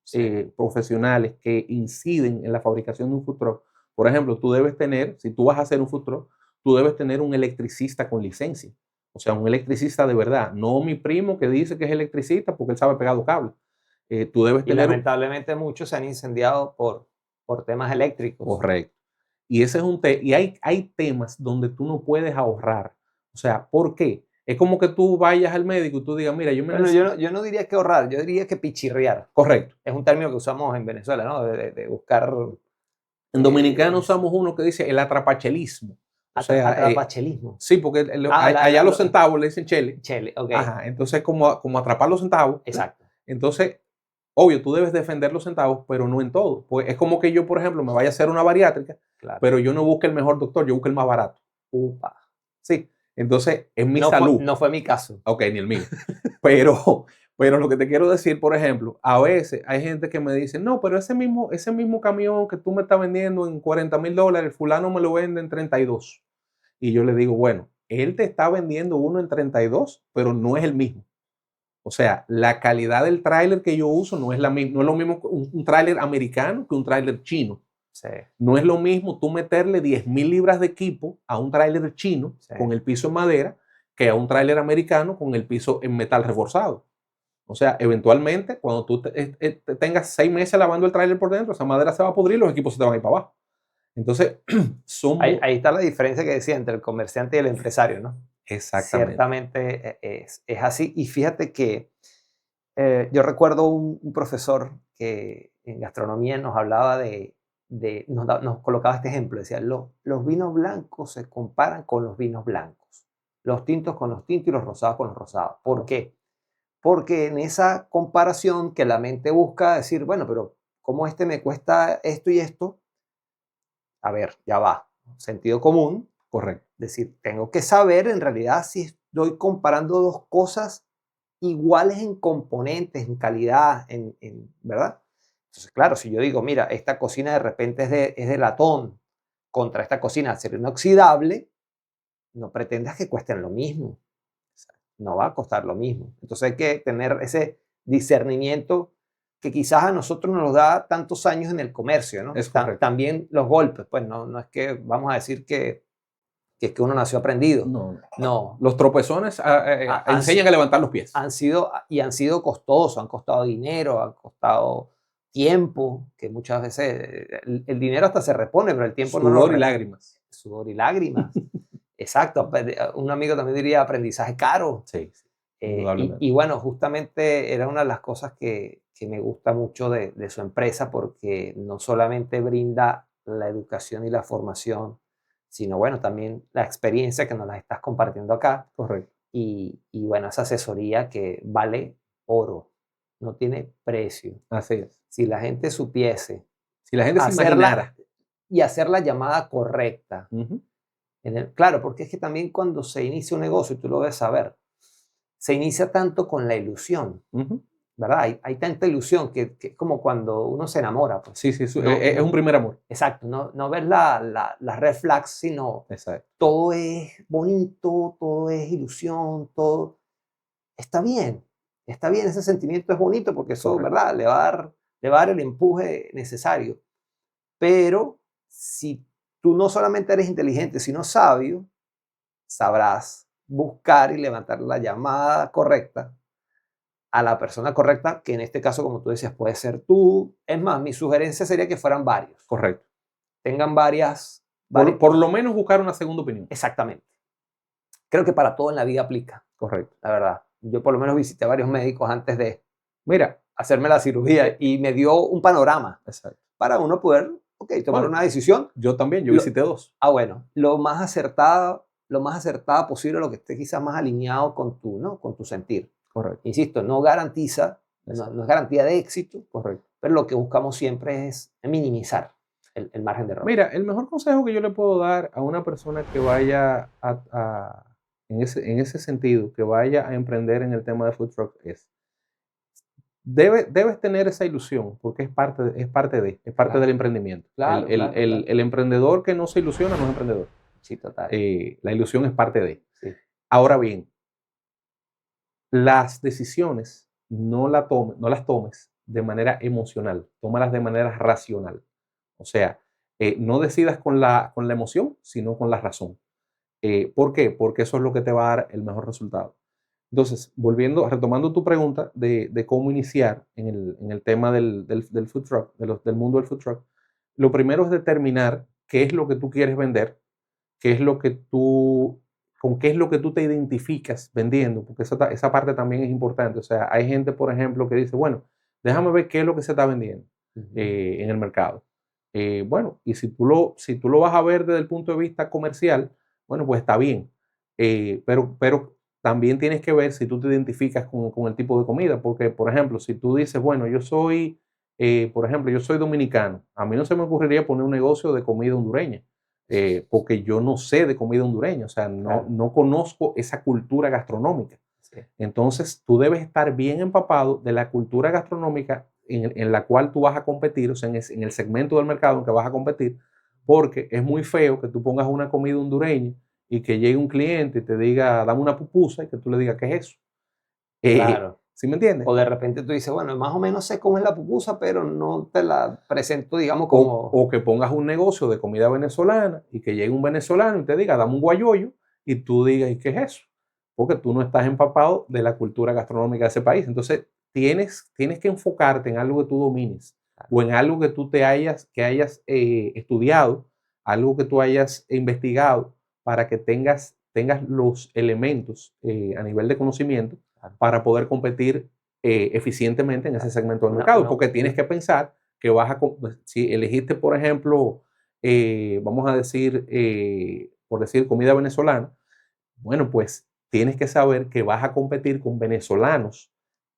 profesionales que inciden en la fabricación de un food truck. Por ejemplo, tú debes tener, si tú vas a hacer un food truck, tú debes tener un electricista con licencia. O sea, un electricista de verdad. No mi primo que dice que es electricista porque él sabe pegar los cables. Tú debes tener. Lamentablemente muchos se han incendiado por temas eléctricos. Correcto. Y ese es y hay temas donde tú no puedes ahorrar. O sea, ¿por qué? Es como que tú vayas al médico y tú digas, mira, yo no diría que ahorrar, yo diría que pichirrear. Correcto. Es un término que usamos en Venezuela, ¿no? De buscar. En dominicano usamos uno que dice el atrapachelismo. O sea, atrapachelismo. Sí, porque allá los centavos le dicen chele. Chele, ok. Ajá, entonces como atrapar los centavos. Exacto. Entonces, obvio, tú debes defender los centavos, pero no en todo. Pues es como que yo, por ejemplo, me vaya a hacer una bariátrica, claro, pero yo no busque el mejor doctor, yo busque el más barato. Upa. Sí, entonces es mi salud. No fue mi caso. Ok, ni el mío. Pero lo que te quiero decir, por ejemplo, a veces hay gente que me dice, no, pero ese mismo camión que tú me estás vendiendo en $40,000, fulano me lo vende en 32. Y yo le digo, bueno, él te está vendiendo uno en 32, pero no es el mismo. O sea, la calidad del tráiler que yo uso no es la misma. No es lo mismo un tráiler americano que un tráiler chino. Sí. No es lo mismo tú meterle 10,000 libras de equipo a un tráiler chino, sí, con el piso en madera que a un tráiler americano con el piso en metal reforzado. O sea, eventualmente, cuando tú tengas 6 meses lavando el tráiler por dentro, esa madera se va a pudrir y los equipos se te van a ir para abajo. Entonces, ahí está la diferencia que decía entre el comerciante y el empresario, ¿no? Exactamente. Ciertamente es así. Y fíjate que yo recuerdo un profesor que en gastronomía nos hablaba nos colocaba este ejemplo. Decía, los vinos blancos se comparan con los vinos blancos, los tintos con los tintos y los rosados con los rosados. ¿Por qué? Porque en esa comparación que la mente busca decir, bueno, pero ¿cómo este me cuesta esto y esto? A ver, ya va. Sentido común. Correcto. Es decir, tengo que saber en realidad si estoy comparando dos cosas iguales en componentes, en calidad, ¿verdad? Entonces, claro, si yo digo, mira, esta cocina de repente es de latón contra esta cocina de acero inoxidable, no pretendas que cuesten lo mismo. No va a costar lo mismo. Entonces hay que tener ese discernimiento que quizás a nosotros nos da tantos años en el comercio, ¿no? Es correcto. También los golpes, pues no es que vamos a decir que uno nació aprendido. No. Los tropezones enseñan a levantar los pies. Han sido costosos, han costado dinero, han costado tiempo, que muchas veces el dinero hasta se repone, pero el tiempo no. Sudor y lágrimas. Sudor y lágrimas. Exacto. Un amigo también diría aprendizaje caro. Sí. Y bueno, justamente era una de las cosas que me gusta mucho de su empresa, porque no solamente brinda la educación y la formación, sino bueno, también la experiencia que nos la estás compartiendo acá. Correcto. Y bueno, esa asesoría que vale oro, no tiene precio. Así es. Si la gente supiese Si la gente se hacerla imaginara. y hacer la llamada correcta. Ujú. Claro, porque es que también cuando se inicia un negocio, y tú lo debes saber, se inicia tanto con la ilusión, Ujú. ¿verdad? Hay tanta ilusión que es como cuando uno se enamora, pues. Sí, sí, No, es un primer amor. exacto, no ves las red flags, sino Exacto. todo es bonito, todo es ilusión, todo está bien, ese sentimiento es bonito porque eso, Correcto. ¿verdad? Le va a dar el empuje necesario. Pero si tú no solamente eres inteligente, sino sabio, sabrás buscar y levantar la llamada correcta a la persona correcta, que en este caso, como tú decías, puede ser tú. Es más, mi sugerencia sería que fueran varios. Correcto. Tengan varias. Por lo menos buscar una segunda opinión. Exactamente. Creo que para todo en la vida aplica, Correcto. la verdad. Yo por lo menos visité varios médicos antes de Mira. hacerme la cirugía y me dio un panorama Exacto. para uno poder, tomar Bueno, una decisión. yo también, yo visité 2. Bueno, lo más acertada posible, lo que esté quizás más alineado con tu, ¿no? Con tu sentir. Correcto. Insisto, no garantiza, no es garantía de éxito, Correcto. pero lo que buscamos siempre es minimizar el margen de error. Mira, el mejor consejo que yo le puedo dar a una persona que vaya en ese sentido, que vaya a emprender en el tema de food truck es, debes tener esa ilusión, porque es parte Claro. del emprendimiento. Claro, claro. El emprendedor que no se ilusiona no es emprendedor. Sí, total. La ilusión es parte de. Sí. Ahora bien, las decisiones no las tomes de manera emocional, tómalas de manera racional. O sea, no decidas con la emoción, sino con la razón. ¿Por qué? Porque eso es lo que te va a dar el mejor resultado. Entonces, retomando tu pregunta de cómo iniciar en el tema del food truck, del mundo del food truck, lo primero es determinar qué es lo que tú quieres vender, con qué es lo que tú te identificas vendiendo, porque esa parte también es importante. O sea, hay gente, por ejemplo, que dice, bueno, déjame ver qué es lo que se está vendiendo en el mercado. Bueno, y si tú lo vas a ver desde el punto de vista comercial, bueno, pues está bien. Pero también tienes que ver si tú te identificas con el tipo de comida, porque, por ejemplo, si tú dices, bueno, por ejemplo, yo soy dominicano, a mí no se me ocurriría poner un negocio de comida hondureña, porque yo no sé de comida hondureña, o sea, no conozco esa cultura gastronómica. Sí. Entonces, tú debes estar bien empapado de la cultura gastronómica en la cual tú vas a competir, o sea, en el segmento del mercado en que vas a competir, porque es muy feo que tú pongas una comida hondureña y que llegue un cliente y te diga, dame una pupusa, y que tú le digas, ¿qué es eso? Claro. ¿Sí me entiendes? O de repente tú dices, bueno, más o menos sé cómo es la pupusa, pero no te la presento, digamos, como... O que pongas un negocio de comida venezolana y que llegue un venezolano y te diga, dame un guayoyo, y tú digas, ¿y qué es eso? Porque tú no estás empapado de la cultura gastronómica de ese país. Entonces, tienes que enfocarte en algo que tú domines o en algo que tú que hayas estudiado, algo que tú hayas investigado para que tengas los elementos a nivel de conocimiento para poder competir eficientemente en ese segmento del mercado. Porque tienes que pensar que si elegiste, por ejemplo, vamos a decir, por decir comida venezolana, bueno, pues tienes que saber que vas a competir con venezolanos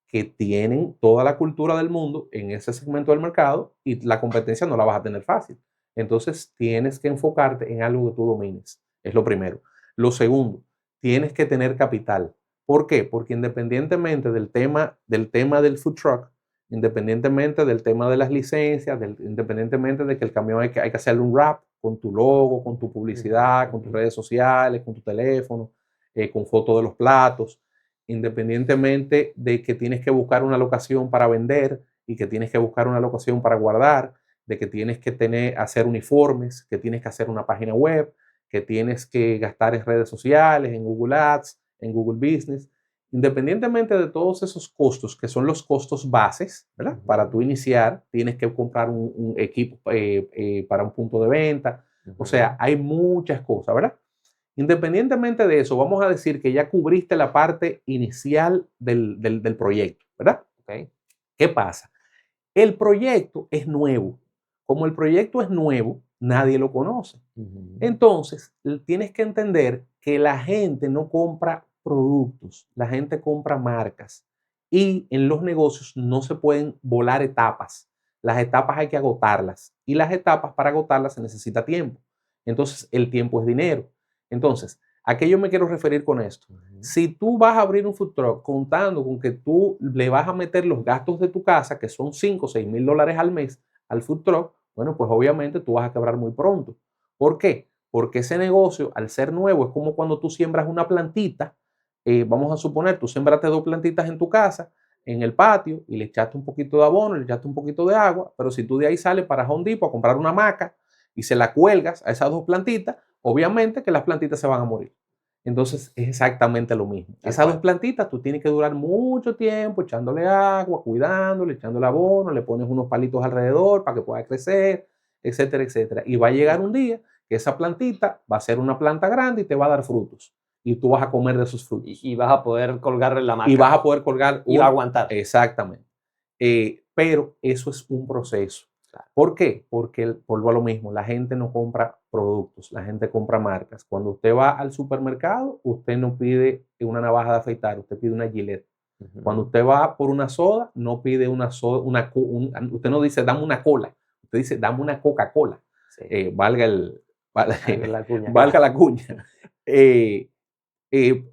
que tienen toda la cultura del mundo en ese segmento del mercado y la competencia no la vas a tener fácil. Entonces tienes que enfocarte en algo que tú domines. Es lo primero. Lo segundo, tienes que tener capital. ¿Por qué? Porque independientemente del tema del food truck, independientemente del tema de las licencias, independientemente de que el camión hay que hacerle un wrap con tu logo, con tu publicidad, con tus redes sociales, con tu teléfono, con fotos de los platos, independientemente de que tienes que buscar una locación para vender y que tienes que buscar una locación para guardar, de que tienes que hacer uniformes, que tienes que hacer una página web, que tienes que gastar en redes sociales, en Google Ads, en Google Business. Independientemente de todos esos costos, que son los costos bases, ¿verdad? Para tú iniciar, tienes que comprar un equipo para un punto de venta. O sea, hay muchas cosas, ¿verdad? Independientemente de eso, vamos a decir que ya cubriste la parte inicial del proyecto, ¿verdad? Okay. ¿Qué pasa? El proyecto es nuevo. Como el proyecto es nuevo, nadie lo conoce. Entonces, tienes que entender que la gente no compra productos, la gente compra marcas. Y en los negocios no se pueden volar etapas. Las etapas hay que agotarlas. Y las etapas para agotarlas se necesita tiempo. Entonces, el tiempo es dinero. Entonces, ¿a qué yo me quiero referir con esto? Si tú vas a abrir un food truck contando con que tú le vas a meter los gastos de tu casa, que son 5 o 6 mil dólares al mes, al food truck, bueno, pues obviamente tú vas a quebrar muy pronto. ¿Por qué? Porque ese negocio, al ser nuevo, es como cuando tú siembras una plantita. Vamos a suponer, tú sembraste 2 plantitas en tu casa, en el patio, y le echaste un poquito de abono, le echaste un poquito de agua, pero si tú de ahí sales para Home Depot a comprar una hamaca y se la cuelgas a esas 2 plantitas, obviamente que las plantitas se van a morir. Entonces es exactamente lo mismo. Esas 2 plantitas tú tienes que durar mucho tiempo echándole agua, cuidándole, echándole abono, le pones unos palitos alrededor para que pueda crecer, etcétera, etcétera. Y va a llegar un día que esa plantita va a ser una planta grande y te va a dar frutos. Y tú vas a comer de esos frutos. Y vas a poder colgarle la marca. Y vas a poder colgar. Y va a aguantar. Exactamente. Pero eso es un proceso. ¿Por qué? Porque, vuelvo a lo mismo, la gente no compra productos, la gente compra marcas. Cuando usted va al supermercado, usted no pide una navaja de afeitar, usted pide una Gillette. Cuando usted va por una soda, no pide una soda, usted no dice dame una cola, usted dice dame una Coca-Cola. Sí. Valga la cuña. Valga la cuña.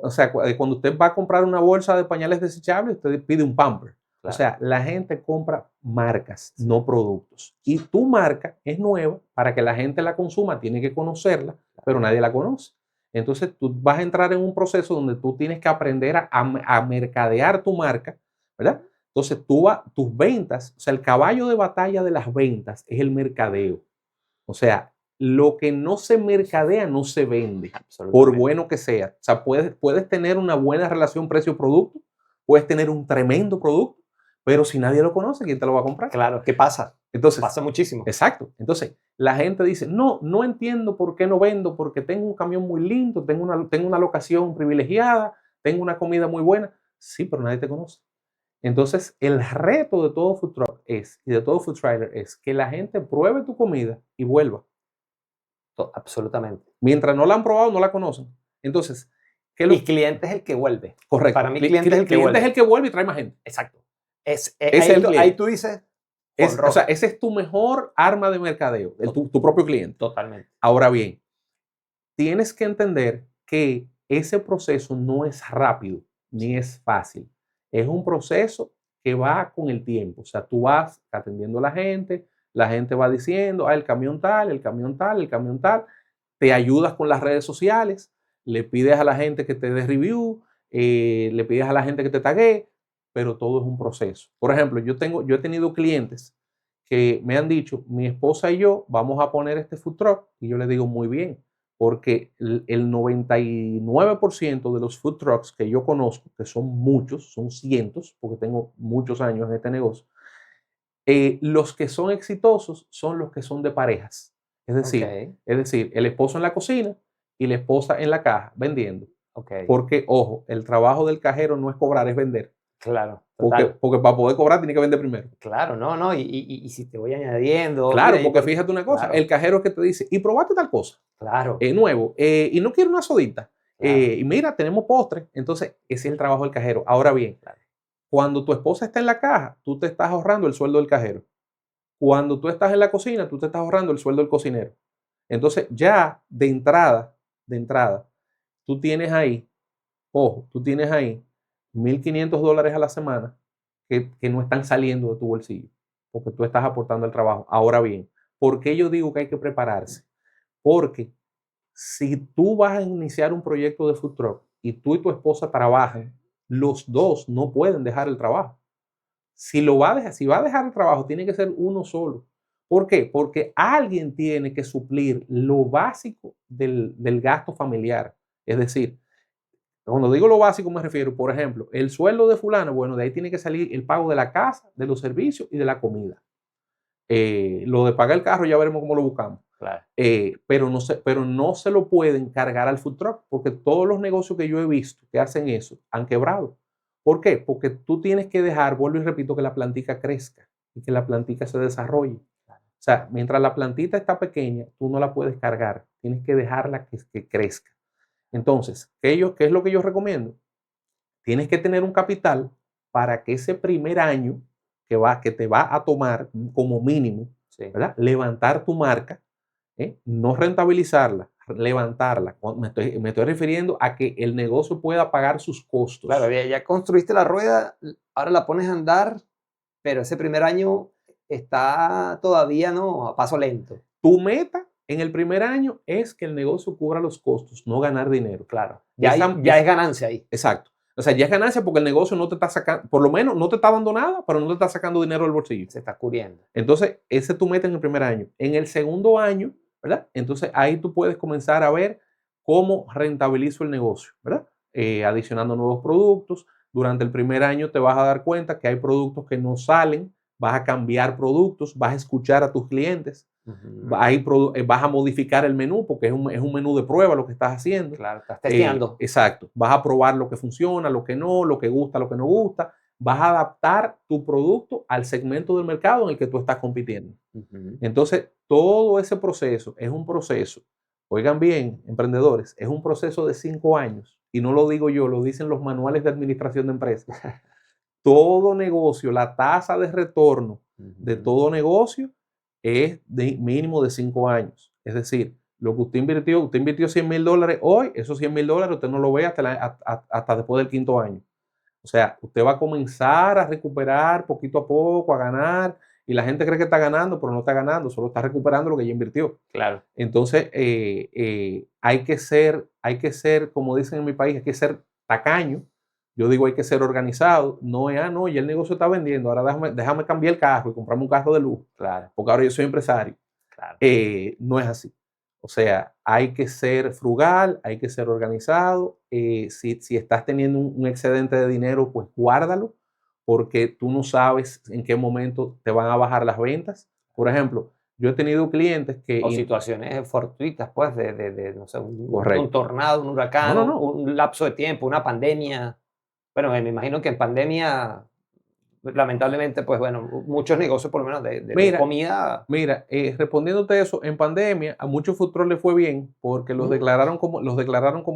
O sea, cuando usted va a comprar una bolsa de pañales desechables, usted pide un Pamper. Claro. O sea, la gente compra marcas, no productos. Y tu marca es nueva, para que la gente la consuma, tiene que conocerla, pero nadie la conoce. Entonces tú vas a entrar en un proceso donde tú tienes que aprender a mercadear tu marca, ¿verdad? Entonces tus ventas, o sea, el caballo de batalla de las ventas es el mercadeo. O sea, lo que no se mercadea no se vende, por bueno que sea. O sea, puedes tener una buena relación precio-producto, puedes tener un tremendo producto, pero si nadie lo conoce, ¿quién te lo va a comprar? Claro, ¿qué pasa? Entonces, pasa muchísimo. Exacto. Entonces, la gente dice, no entiendo por qué no vendo, porque tengo un camión muy lindo, tengo una locación privilegiada, tengo una comida muy buena. Sí, pero nadie te conoce. Entonces, el reto de todo food truck y de todo food trailer es que la gente pruebe tu comida y vuelva. Absolutamente. Mientras no la han probado, no la conocen. Entonces, y cliente es el que vuelve. Correcto. Para mí, cliente es el que vuelve y trae más gente. Exacto. Ahí tú dices. O sea, ese es tu mejor arma de mercadeo, tu propio cliente. Totalmente. Ahora bien, tienes que entender que ese proceso no es rápido ni es fácil. Es un proceso que va con el tiempo. O sea, tú vas atendiendo a la gente va diciendo, el camión tal, el camión tal, el camión tal. Te ayudas con las redes sociales, le pides a la gente que te dé review, le pides a la gente que te taguee, pero todo es un proceso. Por ejemplo, yo he tenido clientes que me han dicho, mi esposa y yo vamos a poner este food truck, y yo le digo muy bien, porque el 99% de los food trucks que yo conozco, que son muchos, son cientos, porque tengo muchos años en este negocio, los que son exitosos son los que son de parejas. Es decir, el esposo en la cocina y la esposa en la caja vendiendo. Porque, ojo, el trabajo del cajero no es cobrar, es vender. Claro. Porque para poder cobrar tiene que vender primero. Claro, no. Y si te voy añadiendo. Claro, porque fíjate una cosa, el cajero que te dice, y probaste tal cosa. Claro. Nuevo. Y no quiero una sodita. Claro. Y mira, tenemos postre. Entonces, ese es el trabajo del cajero. Ahora bien, cuando tu esposa está en la caja, tú te estás ahorrando el sueldo del cajero. Cuando tú estás en la cocina, tú te estás ahorrando el sueldo del cocinero. Entonces, ya de entrada, tú tienes ahí, tú tienes ahí $1,500 a la semana que no están saliendo de tu bolsillo, porque tú estás aportando al trabajo. Ahora bien, ¿por qué yo digo que hay que prepararse? Porque si tú vas a iniciar un proyecto de food truck y tú y tu esposa trabajan, los dos no pueden dejar el trabajo. Si va a dejar el trabajo, tiene que ser uno solo. ¿Por qué? Porque alguien tiene que suplir lo básico del gasto familiar. Es decir, cuando digo lo básico me refiero, por ejemplo, el sueldo de fulano, bueno, de ahí tiene que salir el pago de la casa, de los servicios y de la comida. Lo de pagar el carro ya veremos cómo lo buscamos. Claro. Pero no se lo pueden cargar al food truck, porque todos los negocios que yo he visto que hacen eso han quebrado. ¿Por qué? Porque tú tienes que dejar, vuelvo y repito, que la plantica crezca y que la plantica se desarrolle. sea, mientras la plantita está pequeña, tú no la puedes cargar, tienes que dejarla que crezca. Entonces, ¿qué es lo que yo recomiendo? Tienes que tener un capital para que ese primer año que te va a tomar como mínimo, Sí. ¿verdad? Levantar tu marca, no rentabilizarla, levantarla. Me estoy refiriendo a que el negocio pueda pagar sus costos. Claro, ya construiste la rueda, ahora la pones a andar, pero ese primer año está todavía, ¿no? A paso lento. Tu meta en el primer año es que el negocio cubra los costos, no ganar dinero. Claro, ya es ganancia ahí. Exacto. O sea, ya es ganancia porque el negocio no te está sacando, por lo menos no te está dando nada, pero no te está sacando dinero del bolsillo. Se está cubriendo. Entonces, ese es tu meta en el primer año. En el segundo año, ¿verdad? Entonces, ahí tú puedes comenzar a ver cómo rentabilizo el negocio, ¿verdad? Adicionando nuevos productos. Durante el primer año te vas a dar cuenta que hay productos que no salen, vas a cambiar productos, vas a escuchar a tus clientes. Vas a modificar el menú porque es un menú de prueba lo que estás haciendo. Claro, estás testeando. Exacto. Vas a probar lo que funciona, lo que no, lo que gusta, lo que no gusta. Vas a adaptar tu producto al segmento del mercado en el que tú estás compitiendo. Entonces, todo ese proceso es un proceso, oigan bien, emprendedores, es un proceso de 5 años. Y no lo digo yo, lo dicen los manuales de administración de empresas. Todo negocio, la tasa de retorno de todo negocio es de mínimo de 5 años. Es decir, lo que usted invirtió $100,000 hoy, esos $100,000 usted no lo ve hasta después del 5.º año. O sea, usted va a comenzar a recuperar poquito a poco, a ganar, y la gente cree que está ganando, pero no está ganando, solo está recuperando lo que ya invirtió. Claro. Entonces, hay que ser, como dicen en mi país, hay que ser tacaño. Yo digo, hay que ser organizado. No es, no, ya el negocio está vendiendo, ahora déjame cambiar el carro y comprarme un carro de lujo. Claro. Porque ahora yo soy empresario. Claro. No es así. O sea, hay que ser frugal, hay que ser organizado. Si estás teniendo un excedente de dinero, pues guárdalo, porque tú no sabes en qué momento te van a bajar las ventas. Por ejemplo, yo he tenido clientes que... O situaciones fortuitas, pues, no sé, Correcto. un tornado, un huracán, No. un lapso de tiempo, una pandemia. Bueno, me imagino que en pandemia, lamentablemente, pues bueno, muchos negocios, por lo menos de comida. Mira, respondiéndote eso, en pandemia a muchos food trucks les fue bien porque los declararon como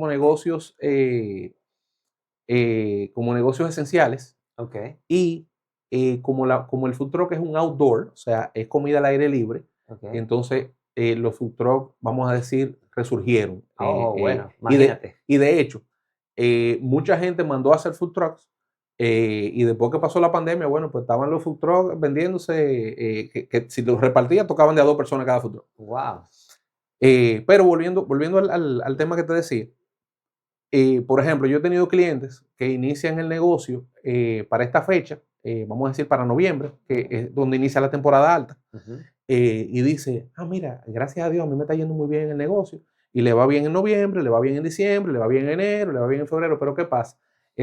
negocios, como negocios esenciales. Ok. Y como el food truck es un outdoor, o sea, es comida al aire libre, Okay. entonces los food trucks, vamos a decir, resurgieron. Bueno, imagínate. Y de hecho, mucha gente mandó a hacer food trucks y después que pasó la pandemia, bueno, pues estaban los food trucks vendiéndose, que si los repartían tocaban de a 2 personas cada food truck. Wow. Pero volviendo al tema que te decía, por ejemplo, yo he tenido clientes que inician el negocio para esta fecha, vamos a decir para noviembre, que es donde inicia la temporada alta, y dice, mira, gracias a Dios, a mí me está yendo muy bien en el negocio, y le va bien en noviembre, le va bien en diciembre, le va bien en enero, le va bien en febrero, pero ¿qué pasa?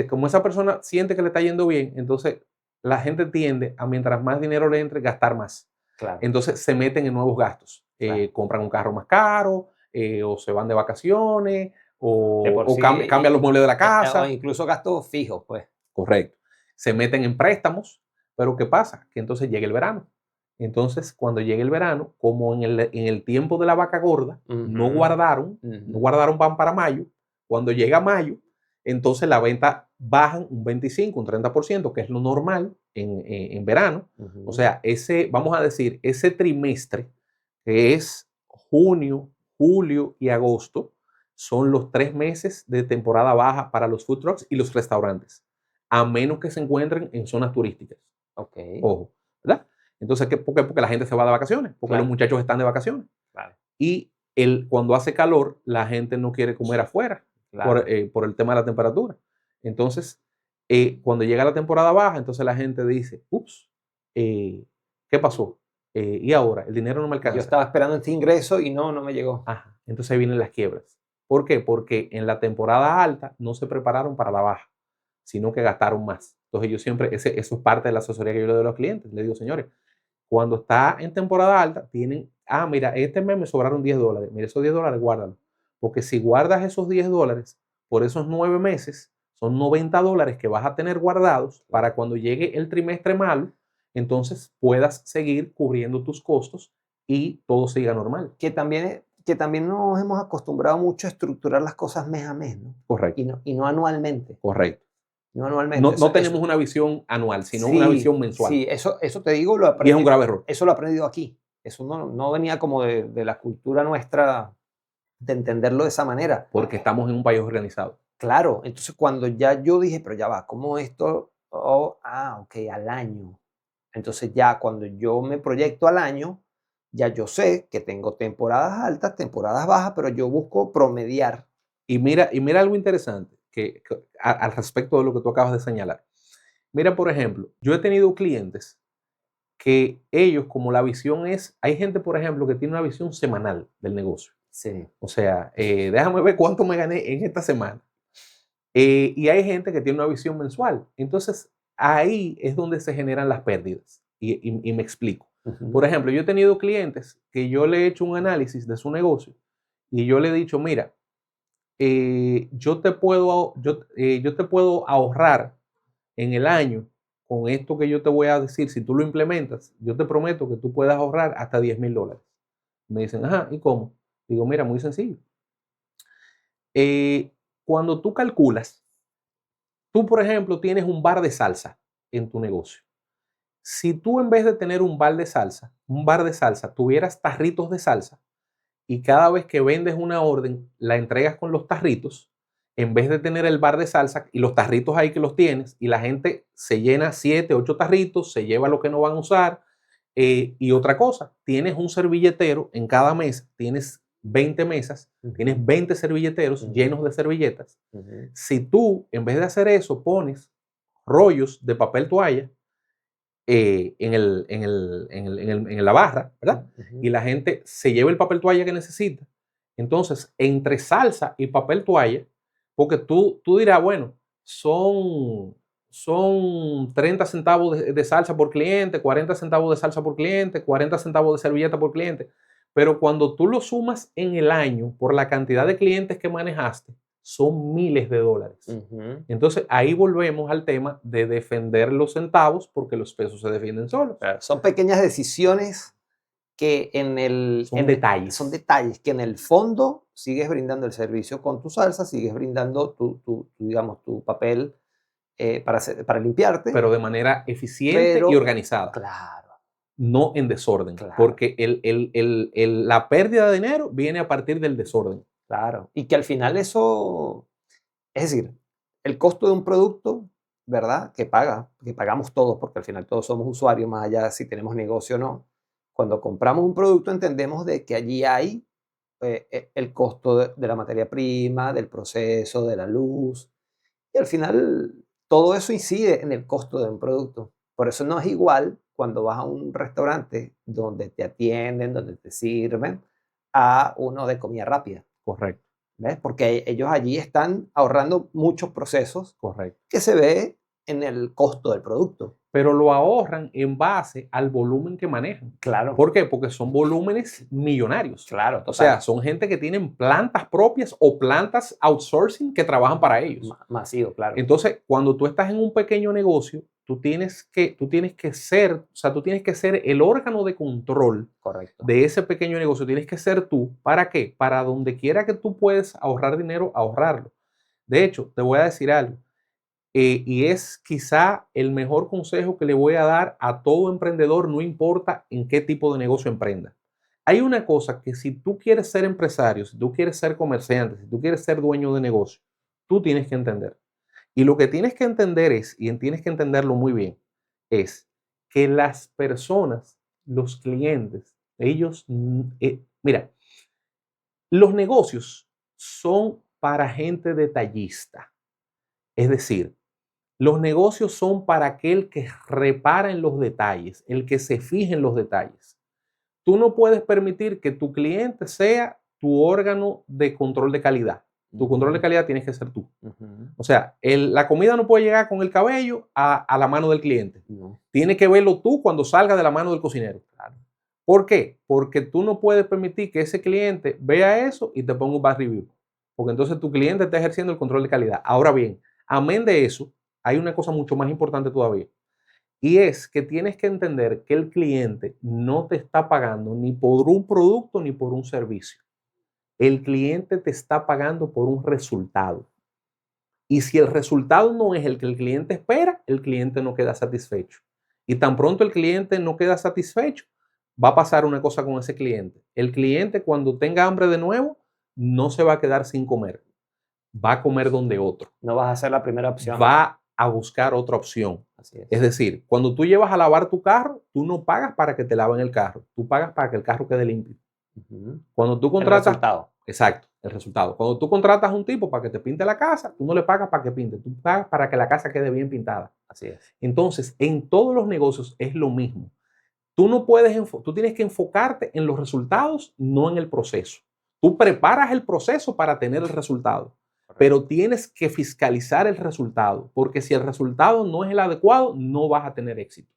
Como esa persona siente que le está yendo bien, entonces la gente tiende a, mientras más dinero le entre, gastar más. Claro. Entonces se meten en nuevos gastos, Claro. compran un carro más caro, o se van de vacaciones, o Sí, cambian los muebles de la casa. O incluso gastos fijos, pues. Correcto. Se meten en préstamos, pero ¿qué pasa? Que entonces llega el verano. Entonces, cuando llegue el verano, como en el tiempo de la vaca gorda, no guardaron pan para mayo. Cuando llega mayo, entonces la venta bajan un 25, un 30%, que es lo normal en verano. O sea, vamos a decir, ese trimestre, que es junio, julio y agosto, son los 3 meses de temporada baja para los food trucks y los restaurantes, a menos que se encuentren en zonas turísticas. Ok. Ojo, ¿verdad? Entonces, ¿por qué? Porque la gente se va de vacaciones, porque los muchachos están de vacaciones. Claro. Y cuando hace calor, la gente no quiere comer afuera por el tema de la temperatura. Entonces, cuando llega la temporada baja, entonces la gente dice, ups, ¿qué pasó? Y ahora, el dinero no me alcanza. Yo estaba esperando este ingreso y no me llegó. Ajá. Entonces ahí vienen las quiebras. ¿Por qué? Porque en la temporada alta no se prepararon para la baja, sino que gastaron más. Entonces yo siempre, eso es parte de la asesoría que yo le doy a los clientes. Le digo, señores, cuando está en temporada alta, mira, este mes me sobraron $10. Mira, esos $10 guárdalo. Porque si guardas esos $10 por esos 9 meses, son $90 que vas a tener guardados para cuando llegue el trimestre malo, entonces puedas seguir cubriendo tus costos y todo siga normal. Que también nos hemos acostumbrado mucho a estructurar las cosas mes a mes, ¿no? Correcto. Y no anualmente. Correcto. No anualmente. No tenemos una visión anual, sino sí, una visión mensual. Sí, eso te digo, lo aprendí. Y es un grave error. Eso lo he aprendido aquí. Eso no venía como de la cultura nuestra de entenderlo de esa manera. Porque estamos en un país organizado. Claro, entonces cuando ya yo dije, pero ya va, ¿cómo esto? Ok, al año. Entonces ya cuando yo me proyecto al año, ya yo sé que tengo temporadas altas, temporadas bajas, pero yo busco promediar. Y mira algo interesante al respecto de lo que tú acabas de señalar. Mira, por ejemplo, yo he tenido clientes que ellos, como la visión es, hay gente, por ejemplo, que tiene una visión semanal del negocio. Sí. O sea, déjame ver cuánto me gané en esta semana. Y hay gente que tiene una visión mensual. Entonces, ahí es donde se generan las pérdidas. Y me explico. Por ejemplo, yo he tenido clientes que yo le he hecho un análisis de su negocio y yo le he dicho, mira, yo te puedo ahorrar en el año con esto que yo te voy a decir. Si tú lo implementas, yo te prometo que tú puedas ahorrar hasta $10,000. Me dicen, ajá, ¿y cómo? Digo, mira, muy sencillo. Cuando tú calculas, tú, por ejemplo, tienes un bar de salsa en tu negocio. Si tú, en vez de tener un bar de salsa, tuvieras tarritos de salsa y cada vez que vendes una orden, la entregas con los tarritos, en vez de tener el bar de salsa y los tarritos ahí que los tienes y la gente se llena 7, 8 tarritos, se lleva lo que no van a usar. Y otra cosa, tienes un servilletero en cada mesa, tienes 20 mesas, tienes 20 servilleteros llenos de servilletas. Si tú, en vez de hacer eso, pones rollos de papel toalla en la barra, ¿verdad? Y la gente se lleva el papel toalla que necesita. Entonces, entre salsa y papel toalla, porque tú dirás, bueno, son 30 centavos de salsa por cliente, 40 centavos de salsa por cliente, 40 centavos de servilleta por cliente. Pero cuando tú lo sumas en el año por la cantidad de clientes que manejaste, son miles de dólares. Entonces, ahí volvemos al tema de defender los centavos porque los pesos se defienden solos. Son pequeñas decisiones que son detalles que en el fondo sigues brindando el servicio con tu salsa, sigues brindando tu papel para limpiarte. Pero de manera eficiente y organizada. Claro. No en desorden. Claro. Porque la pérdida de dinero viene a partir del desorden. Claro. Y que al final eso, es decir, el costo de un producto, ¿verdad? Que pagamos todos, porque al final todos somos usuarios, más allá de si tenemos negocio o no. Cuando compramos un producto entendemos de que allí hay el costo de la materia prima, del proceso, de la luz. Y al final todo eso incide en el costo de un producto. Por eso no es igual cuando vas a un restaurante donde te atienden, donde te sirven, a uno de comida rápida. Correcto. ¿Ves? Porque ellos allí están ahorrando muchos procesos. Correcto. Que se ve en el costo del producto. Pero lo ahorran en base al volumen que manejan. Claro. ¿Por qué? Porque son volúmenes millonarios. Claro, total. O sea, son gente que tienen plantas propias o plantas outsourcing que trabajan para ellos. Masivo, claro. Entonces, cuando tú estás en un pequeño negocio, tú tienes que ser el órgano de control. Correcto. De ese pequeño negocio. Tienes que ser tú. ¿Para qué? Para donde quiera que tú puedes ahorrar dinero, ahorrarlo. De hecho, te voy a decir algo. Y es quizá el mejor consejo que le voy a dar a todo emprendedor, no importa en qué tipo de negocio emprenda. Hay una cosa que si tú quieres ser empresario, si tú quieres ser comerciante, si tú quieres ser dueño de negocio, tú tienes que entender. Y lo que tienes que entender y tienes que entenderlo muy bien, es que las personas, los clientes, ellos, mira, los negocios son para gente detallista. Es decir, los negocios son para aquel que repara en los detalles, el que se fija en los detalles. Tú no puedes permitir que tu cliente sea tu órgano de control de calidad. Tu control de calidad tienes que ser tú. O sea, la comida no puede llegar con el cabello a la mano del cliente. Tienes que verlo tú cuando salga de la mano del cocinero. Claro. ¿Por qué? Porque tú no puedes permitir que ese cliente vea eso y te ponga un bad review. Porque entonces tu cliente está ejerciendo el control de calidad. Ahora bien, amén de eso, hay una cosa mucho más importante todavía. Y es que tienes que entender que el cliente no te está pagando ni por un producto ni por un servicio. El cliente te está pagando por un resultado. Y si el resultado no es el que el cliente espera, el cliente no queda satisfecho. Y tan pronto el cliente no queda satisfecho, va a pasar una cosa con ese cliente. El cliente, cuando tenga hambre de nuevo, no se va a quedar sin comer. Va a comer donde otro. No vas a ser la primera opción. Va a buscar otra opción. Así es. Es decir, cuando tú llevas a lavar tu carro, tú no pagas para que te laven el carro. Tú pagas para que el carro quede limpio. Cuando tú contratas... El resultado. Exacto, el resultado. Cuando tú contratas a un tipo para que te pinte la casa, tú no le pagas para que pinte, tú pagas para que la casa quede bien pintada. Así es. Entonces, en todos los negocios es lo mismo. Tú no puedes, tú tienes que enfocarte en los resultados, no en el proceso. Tú preparas el proceso para tener el resultado, pero tienes que fiscalizar el resultado, porque si el resultado no es el adecuado, no vas a tener éxito,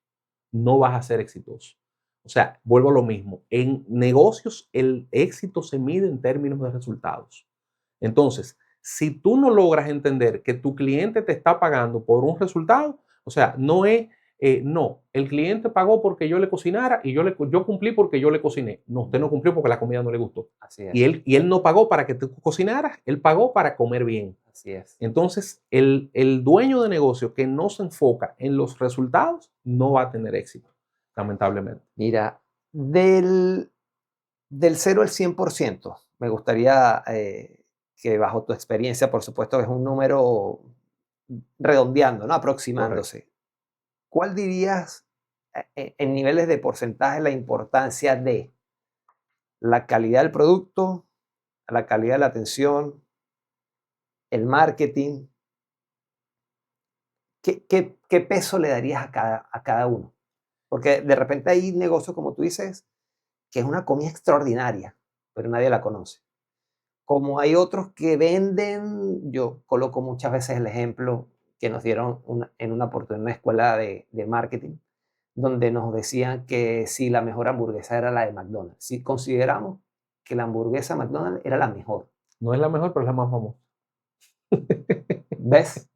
no vas a ser exitoso. O sea, vuelvo a lo mismo. En negocios, el éxito se mide en términos de resultados. Entonces, si tú no logras entender que tu cliente te está pagando por un resultado, o sea, no es, no, el cliente pagó porque yo le cocinara y yo cumplí porque yo le cociné. No, usted no cumplió porque la comida no le gustó. Así es. Y él no pagó para que tú cocinaras, él pagó para comer bien. Así es. Entonces, el dueño de negocio que no se enfoca en los resultados no va a tener éxito, lamentablemente. Mira, del 0 al 100%, me gustaría que bajo tu experiencia, por supuesto, que es un número redondeando, ¿no? Aproximándose. Correcto. ¿Cuál dirías en niveles de porcentaje la importancia de la calidad del producto, la calidad de la atención, el marketing? ¿Qué peso le darías a cada uno? Porque de repente hay negocios, como tú dices, que es una comida extraordinaria, pero nadie la conoce. Como hay otros que venden, yo coloco muchas veces el ejemplo que nos dieron en una oportunidad en una escuela de marketing, donde nos decían que si la mejor hamburguesa era la de McDonald's. Si consideramos que la hamburguesa McDonald's era la mejor. No es la mejor, pero es la más famosa. ¿Ves?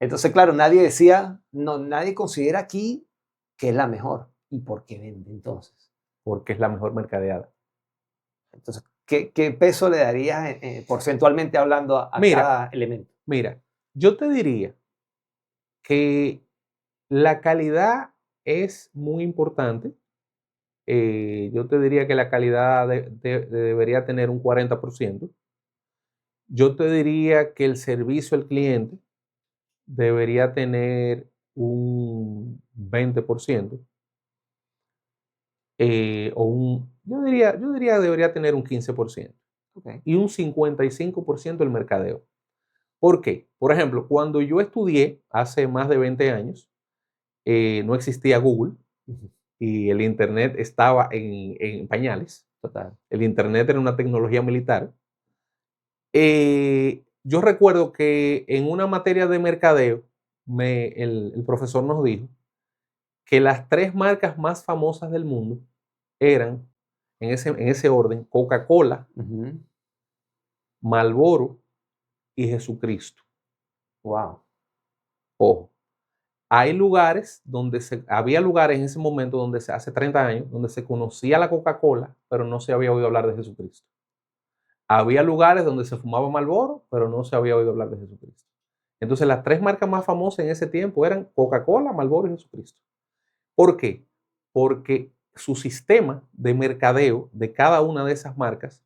Entonces, claro, nadie decía, no, nadie considera aquí que es la mejor. ¿Y por qué vende entonces? Porque es la mejor mercadeada. Entonces, ¿qué peso le darías porcentualmente hablando a cada elemento? Mira, yo te diría que la calidad es muy importante. Yo te diría que la calidad debería tener un 40%. Yo te diría que el servicio al cliente debería tener un 20%. Yo diría debería tener un 15%. Okay. Y un 55% el mercadeo. ¿Por qué? Por ejemplo, cuando yo estudié hace más de 20 años, no existía Google y el Internet estaba en pañales. Total. El Internet era una tecnología militar. Yo recuerdo que en una materia de mercadeo, el profesor nos dijo que las 3 marcas más famosas del mundo eran, en ese orden, Coca-Cola, Marlboro y Jesucristo. Wow. Ojo, hay lugares había lugares en ese momento hace 30 años, donde se conocía la Coca-Cola, pero no se había oído hablar de Jesucristo. Había lugares donde se fumaba Marlboro, pero no se había oído hablar de Jesucristo. Entonces, las 3 marcas más famosas en ese tiempo eran Coca-Cola, Marlboro y Jesucristo. ¿Por qué? Porque su sistema de mercadeo de cada una de esas marcas,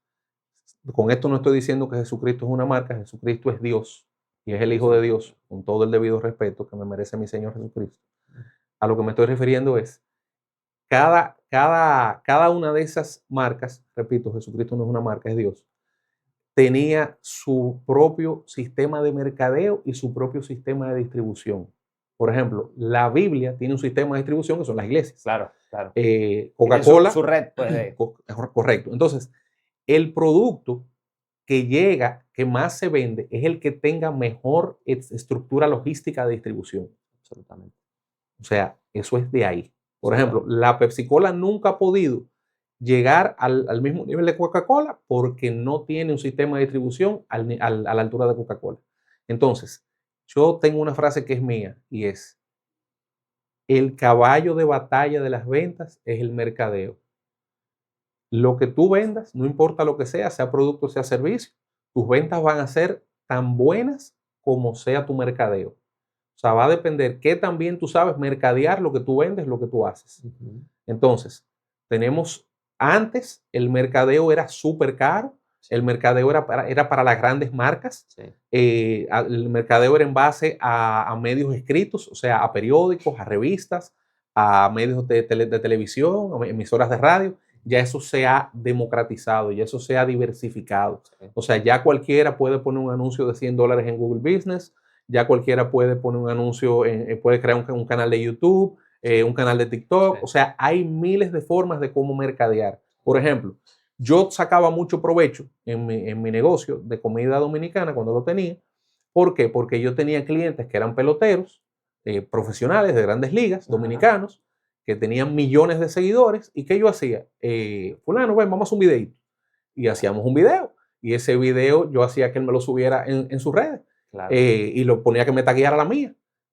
con esto no estoy diciendo que Jesucristo es una marca, Jesucristo es Dios y es el Hijo de Dios, con todo el debido respeto que me merece mi Señor Jesucristo. A lo que me estoy refiriendo es, cada una de esas marcas, repito, Jesucristo no es una marca, es Dios, tenía su propio sistema de mercadeo y su propio sistema de distribución. Por ejemplo, la Biblia tiene un sistema de distribución que son las iglesias. Claro, claro. Coca-Cola. Su red, pues. Correcto. Entonces, el producto que llega, que más se vende, es el que tenga mejor estructura logística de distribución. Absolutamente. O sea, eso es de ahí. Por ejemplo, la Pepsi-Cola nunca ha podido llegar al mismo nivel de Coca-Cola porque no tiene un sistema de distribución a la altura de Coca-Cola. Entonces, yo tengo una frase que es mía y es, el caballo de batalla de las ventas es el mercadeo. Lo que tú vendas, no importa lo que sea producto, sea servicio, tus ventas van a ser tan buenas como sea tu mercadeo. O sea, va a depender qué tan bien tú sabes mercadear lo que tú vendes, lo que tú haces. Entonces, antes el mercadeo era súper caro, el mercadeo era para las grandes marcas, el mercadeo era en base a medios escritos, o sea, a periódicos, a revistas, a medios de televisión, a emisoras de radio. Ya eso se ha democratizado, ya eso se ha diversificado. O sea, ya cualquiera puede poner un anuncio de $100 en Google Business, ya cualquiera puede poner un anuncio, puede crear un canal de YouTube, un canal de TikTok. O sea, hay miles de formas de cómo mercadear. Por ejemplo, yo sacaba mucho provecho en mi negocio de comida dominicana cuando lo tenía. ¿Por qué? Porque yo tenía clientes que eran peloteros, profesionales de grandes ligas, dominicanos, que tenían millones de seguidores. ¿Y qué yo hacía? Fulano, ven, vamos a hacer un videito. Y hacíamos un video. Y ese video yo hacía que él me lo subiera en sus redes. Claro. Y lo ponía que me tagueara la mía.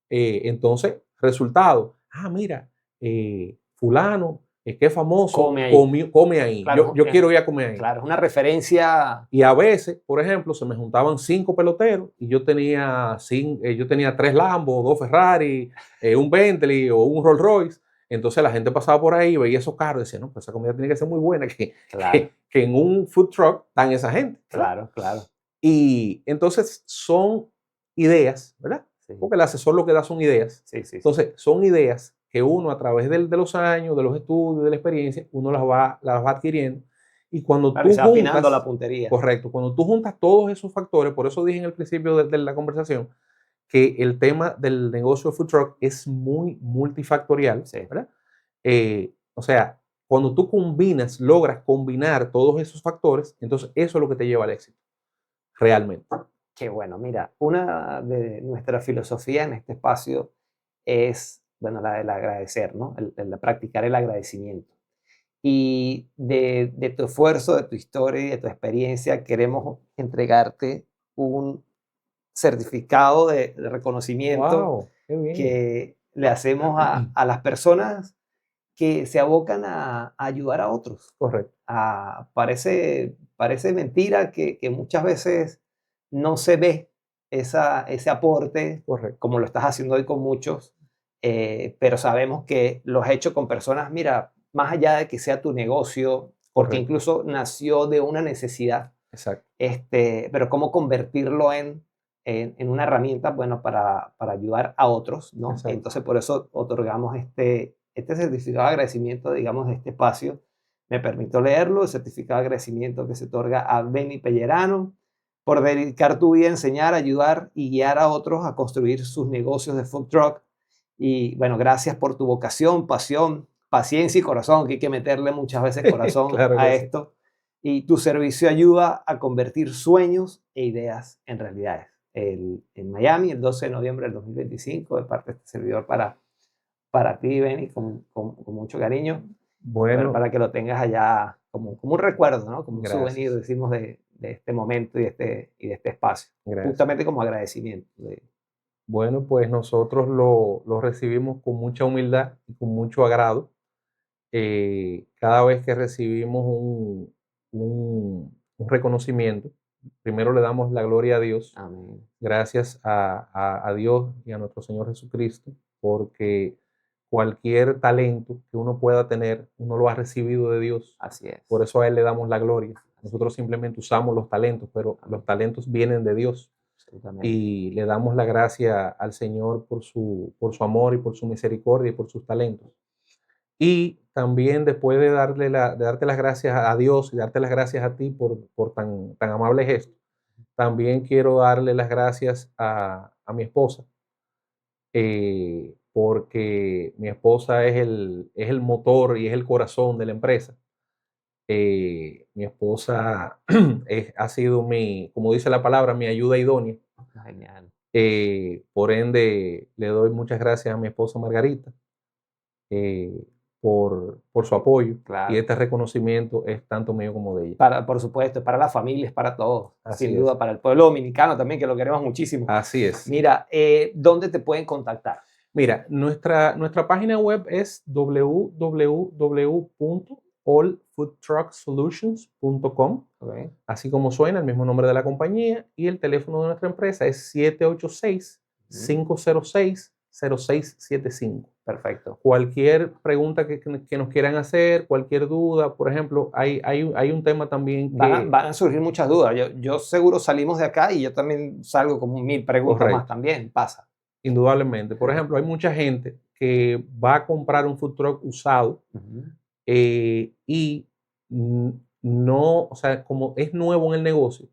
Entonces, resultado. Mira, fulano, que es famoso, come ahí. Claro, yo quiero ir a comer ahí. Claro, es una referencia. Y a veces, por ejemplo, se me juntaban 5 peloteros y yo tenía 3 Lambo, 2 Ferrari, un Bentley o un Rolls Royce. Entonces la gente pasaba por ahí, veía esos carros y decía, no, pues esa comida tiene que ser muy buena, que en un food truck están esa gente. Claro, claro. Y entonces son ideas, ¿verdad? Sí. Porque el asesor lo que da son ideas. Entonces son ideas que uno a través de los años, de los estudios, de la experiencia, uno las va adquiriendo. Y cuando tú juntas, afinando la puntería. Correcto. Cuando tú juntas todos esos factores, por eso dije en el principio de la conversación, que el tema del negocio de food truck es muy multifactorial, ¿verdad? O sea, cuando tú logras combinar todos esos factores, entonces eso es lo que te lleva al éxito, realmente. Qué bueno, mira, una de nuestras filosofías en este espacio es, bueno, la del agradecer, ¿no? El practicar el agradecimiento. Y de tu esfuerzo, de tu historia y de tu experiencia, queremos entregarte un certificado de reconocimiento que le hacemos a las personas que se abocan a ayudar a otros. Correcto. Parece mentira que muchas veces no se ve ese aporte. Correcto. Como lo estás haciendo hoy con muchos, pero sabemos que lo has hecho con personas, mira, más allá de que sea tu negocio, porque correcto, incluso nació de una necesidad. Exacto. Pero cómo convertirlo en una herramienta, bueno, para ayudar a otros, ¿no? Exacto. Entonces, por eso otorgamos este certificado de agradecimiento, digamos, de este espacio. Me permito leerlo, el certificado de agradecimiento que se otorga a Benny Pellerano por dedicar tu vida a enseñar, ayudar y guiar a otros a construir sus negocios de food truck. Y bueno, gracias por tu vocación, pasión, paciencia y corazón, que hay que meterle muchas veces corazón claro a esto. Sí. Y tu servicio ayuda a convertir sueños e ideas en realidades. En Miami, el 12 de noviembre del 2025, de parte de este servidor para ti, Benny, con mucho cariño. Bueno. Para que lo tengas allá como un recuerdo, ¿no? Como un souvenir, decimos, de este momento y de este espacio. Gracias. Justamente como agradecimiento. Bueno, pues nosotros lo recibimos con mucha humildad y con mucho agrado. Cada vez que recibimos un reconocimiento, primero le damos la gloria a Dios. Amén. Gracias a Dios y a nuestro Señor Jesucristo, porque cualquier talento que uno pueda tener, uno lo ha recibido de Dios. Así es. Por eso a Él le damos la gloria. Nosotros simplemente usamos los talentos, pero los talentos vienen de Dios. Y le damos la gracia al Señor por su amor y por su misericordia y por sus talentos. Y también después de darte las gracias a Dios y darte las gracias a ti por tan amable gesto, también quiero darle las gracias a mi esposa, porque mi esposa es el motor y es el corazón de la empresa. Mi esposa ha sido como dice la palabra, mi ayuda idónea. Genial. Por ende, le doy muchas gracias a mi esposa Margarita por su apoyo. Claro. Y este reconocimiento es tanto mío como de ella. Por supuesto, para las familias, para todos. Sin duda, para el pueblo dominicano también, que lo queremos muchísimo. Así es. Mira, ¿dónde te pueden contactar? Mira, nuestra página web es www.allfoodtrucksolutions.com, Okay. así como suena, el mismo nombre de la compañía, y el teléfono de nuestra empresa es 786-506-0675. Perfecto. Cualquier pregunta que nos quieran hacer, cualquier duda, por ejemplo, hay un tema también que... Van a surgir muchas dudas. Yo seguro salimos de acá y yo también salgo con 1000 preguntas Correcto. más también. Pasa. Indudablemente. Por ejemplo, hay mucha gente que va a comprar un food truck usado y no, o sea, como es nuevo en el negocio,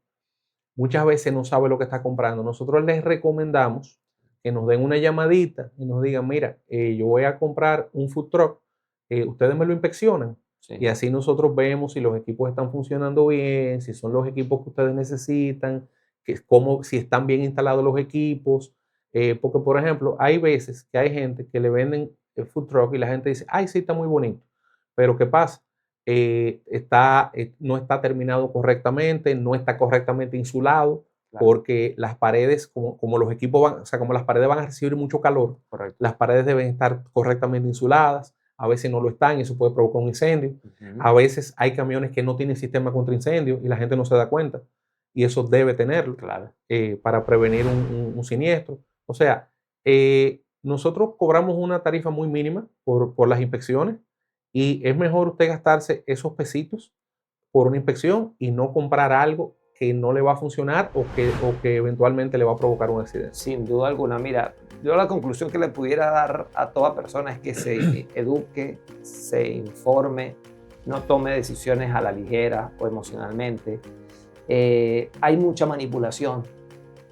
muchas veces no sabe lo que está comprando. Nosotros les recomendamos que nos den una llamadita y nos digan, mira, yo voy a comprar un food truck, ustedes me lo inspeccionan. Sí. Y así nosotros vemos si los equipos están funcionando bien, si son los equipos que ustedes necesitan, si están bien instalados los equipos. Porque, por ejemplo, hay veces que hay gente que le venden el food truck y la gente dice, ay, sí, está muy bonito. Pero ¿qué pasa? No está terminado correctamente, no está correctamente insulado, claro, porque las paredes, como los equipos van, o sea, como las paredes van a recibir mucho calor, correcto, las paredes deben estar correctamente insuladas. A veces no lo están y eso puede provocar un incendio. A veces hay camiones que no tienen sistema contra incendio y la gente no se da cuenta. Y eso debe tenerlo, claro, para prevenir un siniestro. O sea, nosotros cobramos una tarifa muy mínima por las inspecciones y es mejor usted gastarse esos pesitos por una inspección y no comprar algo que no le va a funcionar o que eventualmente le va a provocar un accidente. Sin duda alguna. Mira, yo la conclusión que le pudiera dar a toda persona es que se eduque, se informe, no tome decisiones a la ligera o emocionalmente. Hay mucha manipulación.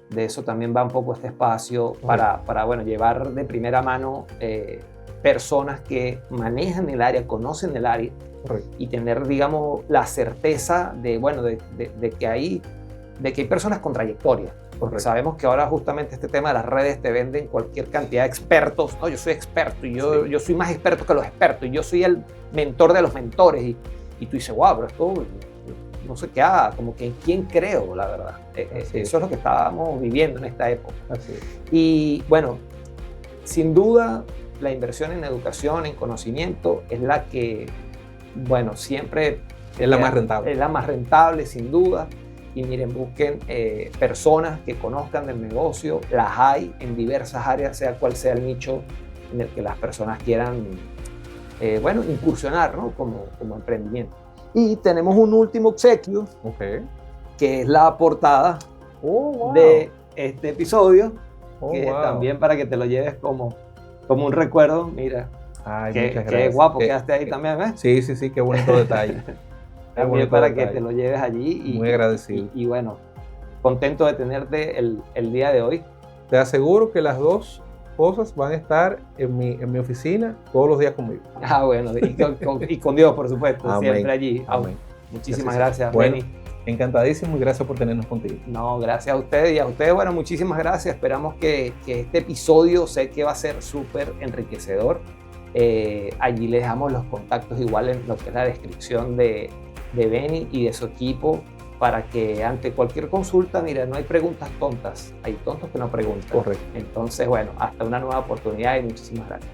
De eso también va un poco este espacio para bueno, llevar de primera mano personas que manejan el área, conocen el área. Correcto. Y tener, digamos, la certeza de, bueno, de que hay personas con trayectoria. Porque correcto, sabemos que ahora justamente este tema de las redes te venden cualquier cantidad de expertos. No, yo soy experto y yo soy más experto que los expertos y yo soy el mentor de los mentores. Y tú dices, wow, pero esto no sé qué haga, como que en quién creo, la verdad. Eso es lo que estábamos viviendo en esta época. Así es. Y bueno, sin duda, la inversión en educación, en conocimiento, es la que, bueno, siempre es la más rentable. Es la más rentable, sin duda. Y miren, busquen personas que conozcan del negocio. Las hay en diversas áreas, sea cual sea el nicho en el que las personas quieran, bueno, incursionar, ¿no? como emprendimiento. Y tenemos un último obsequio, que es la portada de este episodio, que también para que te lo lleves como un recuerdo. Mira, ay, muchas gracias. Qué guapo quedaste ahí también, ¿ves? Sí, qué bonito detalle. También para que te lo lleves allí. Muy agradecido. Y bueno, contento de tenerte el día de hoy. Te aseguro que las dos cosas van a estar en mi oficina todos los días conmigo. Bueno, y con Dios, por supuesto. Amén. Siempre allí. Amén. Muchísimas gracias, bueno, Benny. Encantadísimo y gracias por tenernos contigo. No, gracias a ustedes y a ustedes, bueno, muchísimas gracias. Esperamos que este episodio, sé que va a ser súper enriquecedor. Allí les dejamos los contactos igual en lo que es la descripción de Benny y de su equipo, para que ante cualquier consulta, mira, no hay preguntas tontas, hay tontos que no preguntan. Correcto. Entonces, bueno, hasta una nueva oportunidad y muchísimas gracias.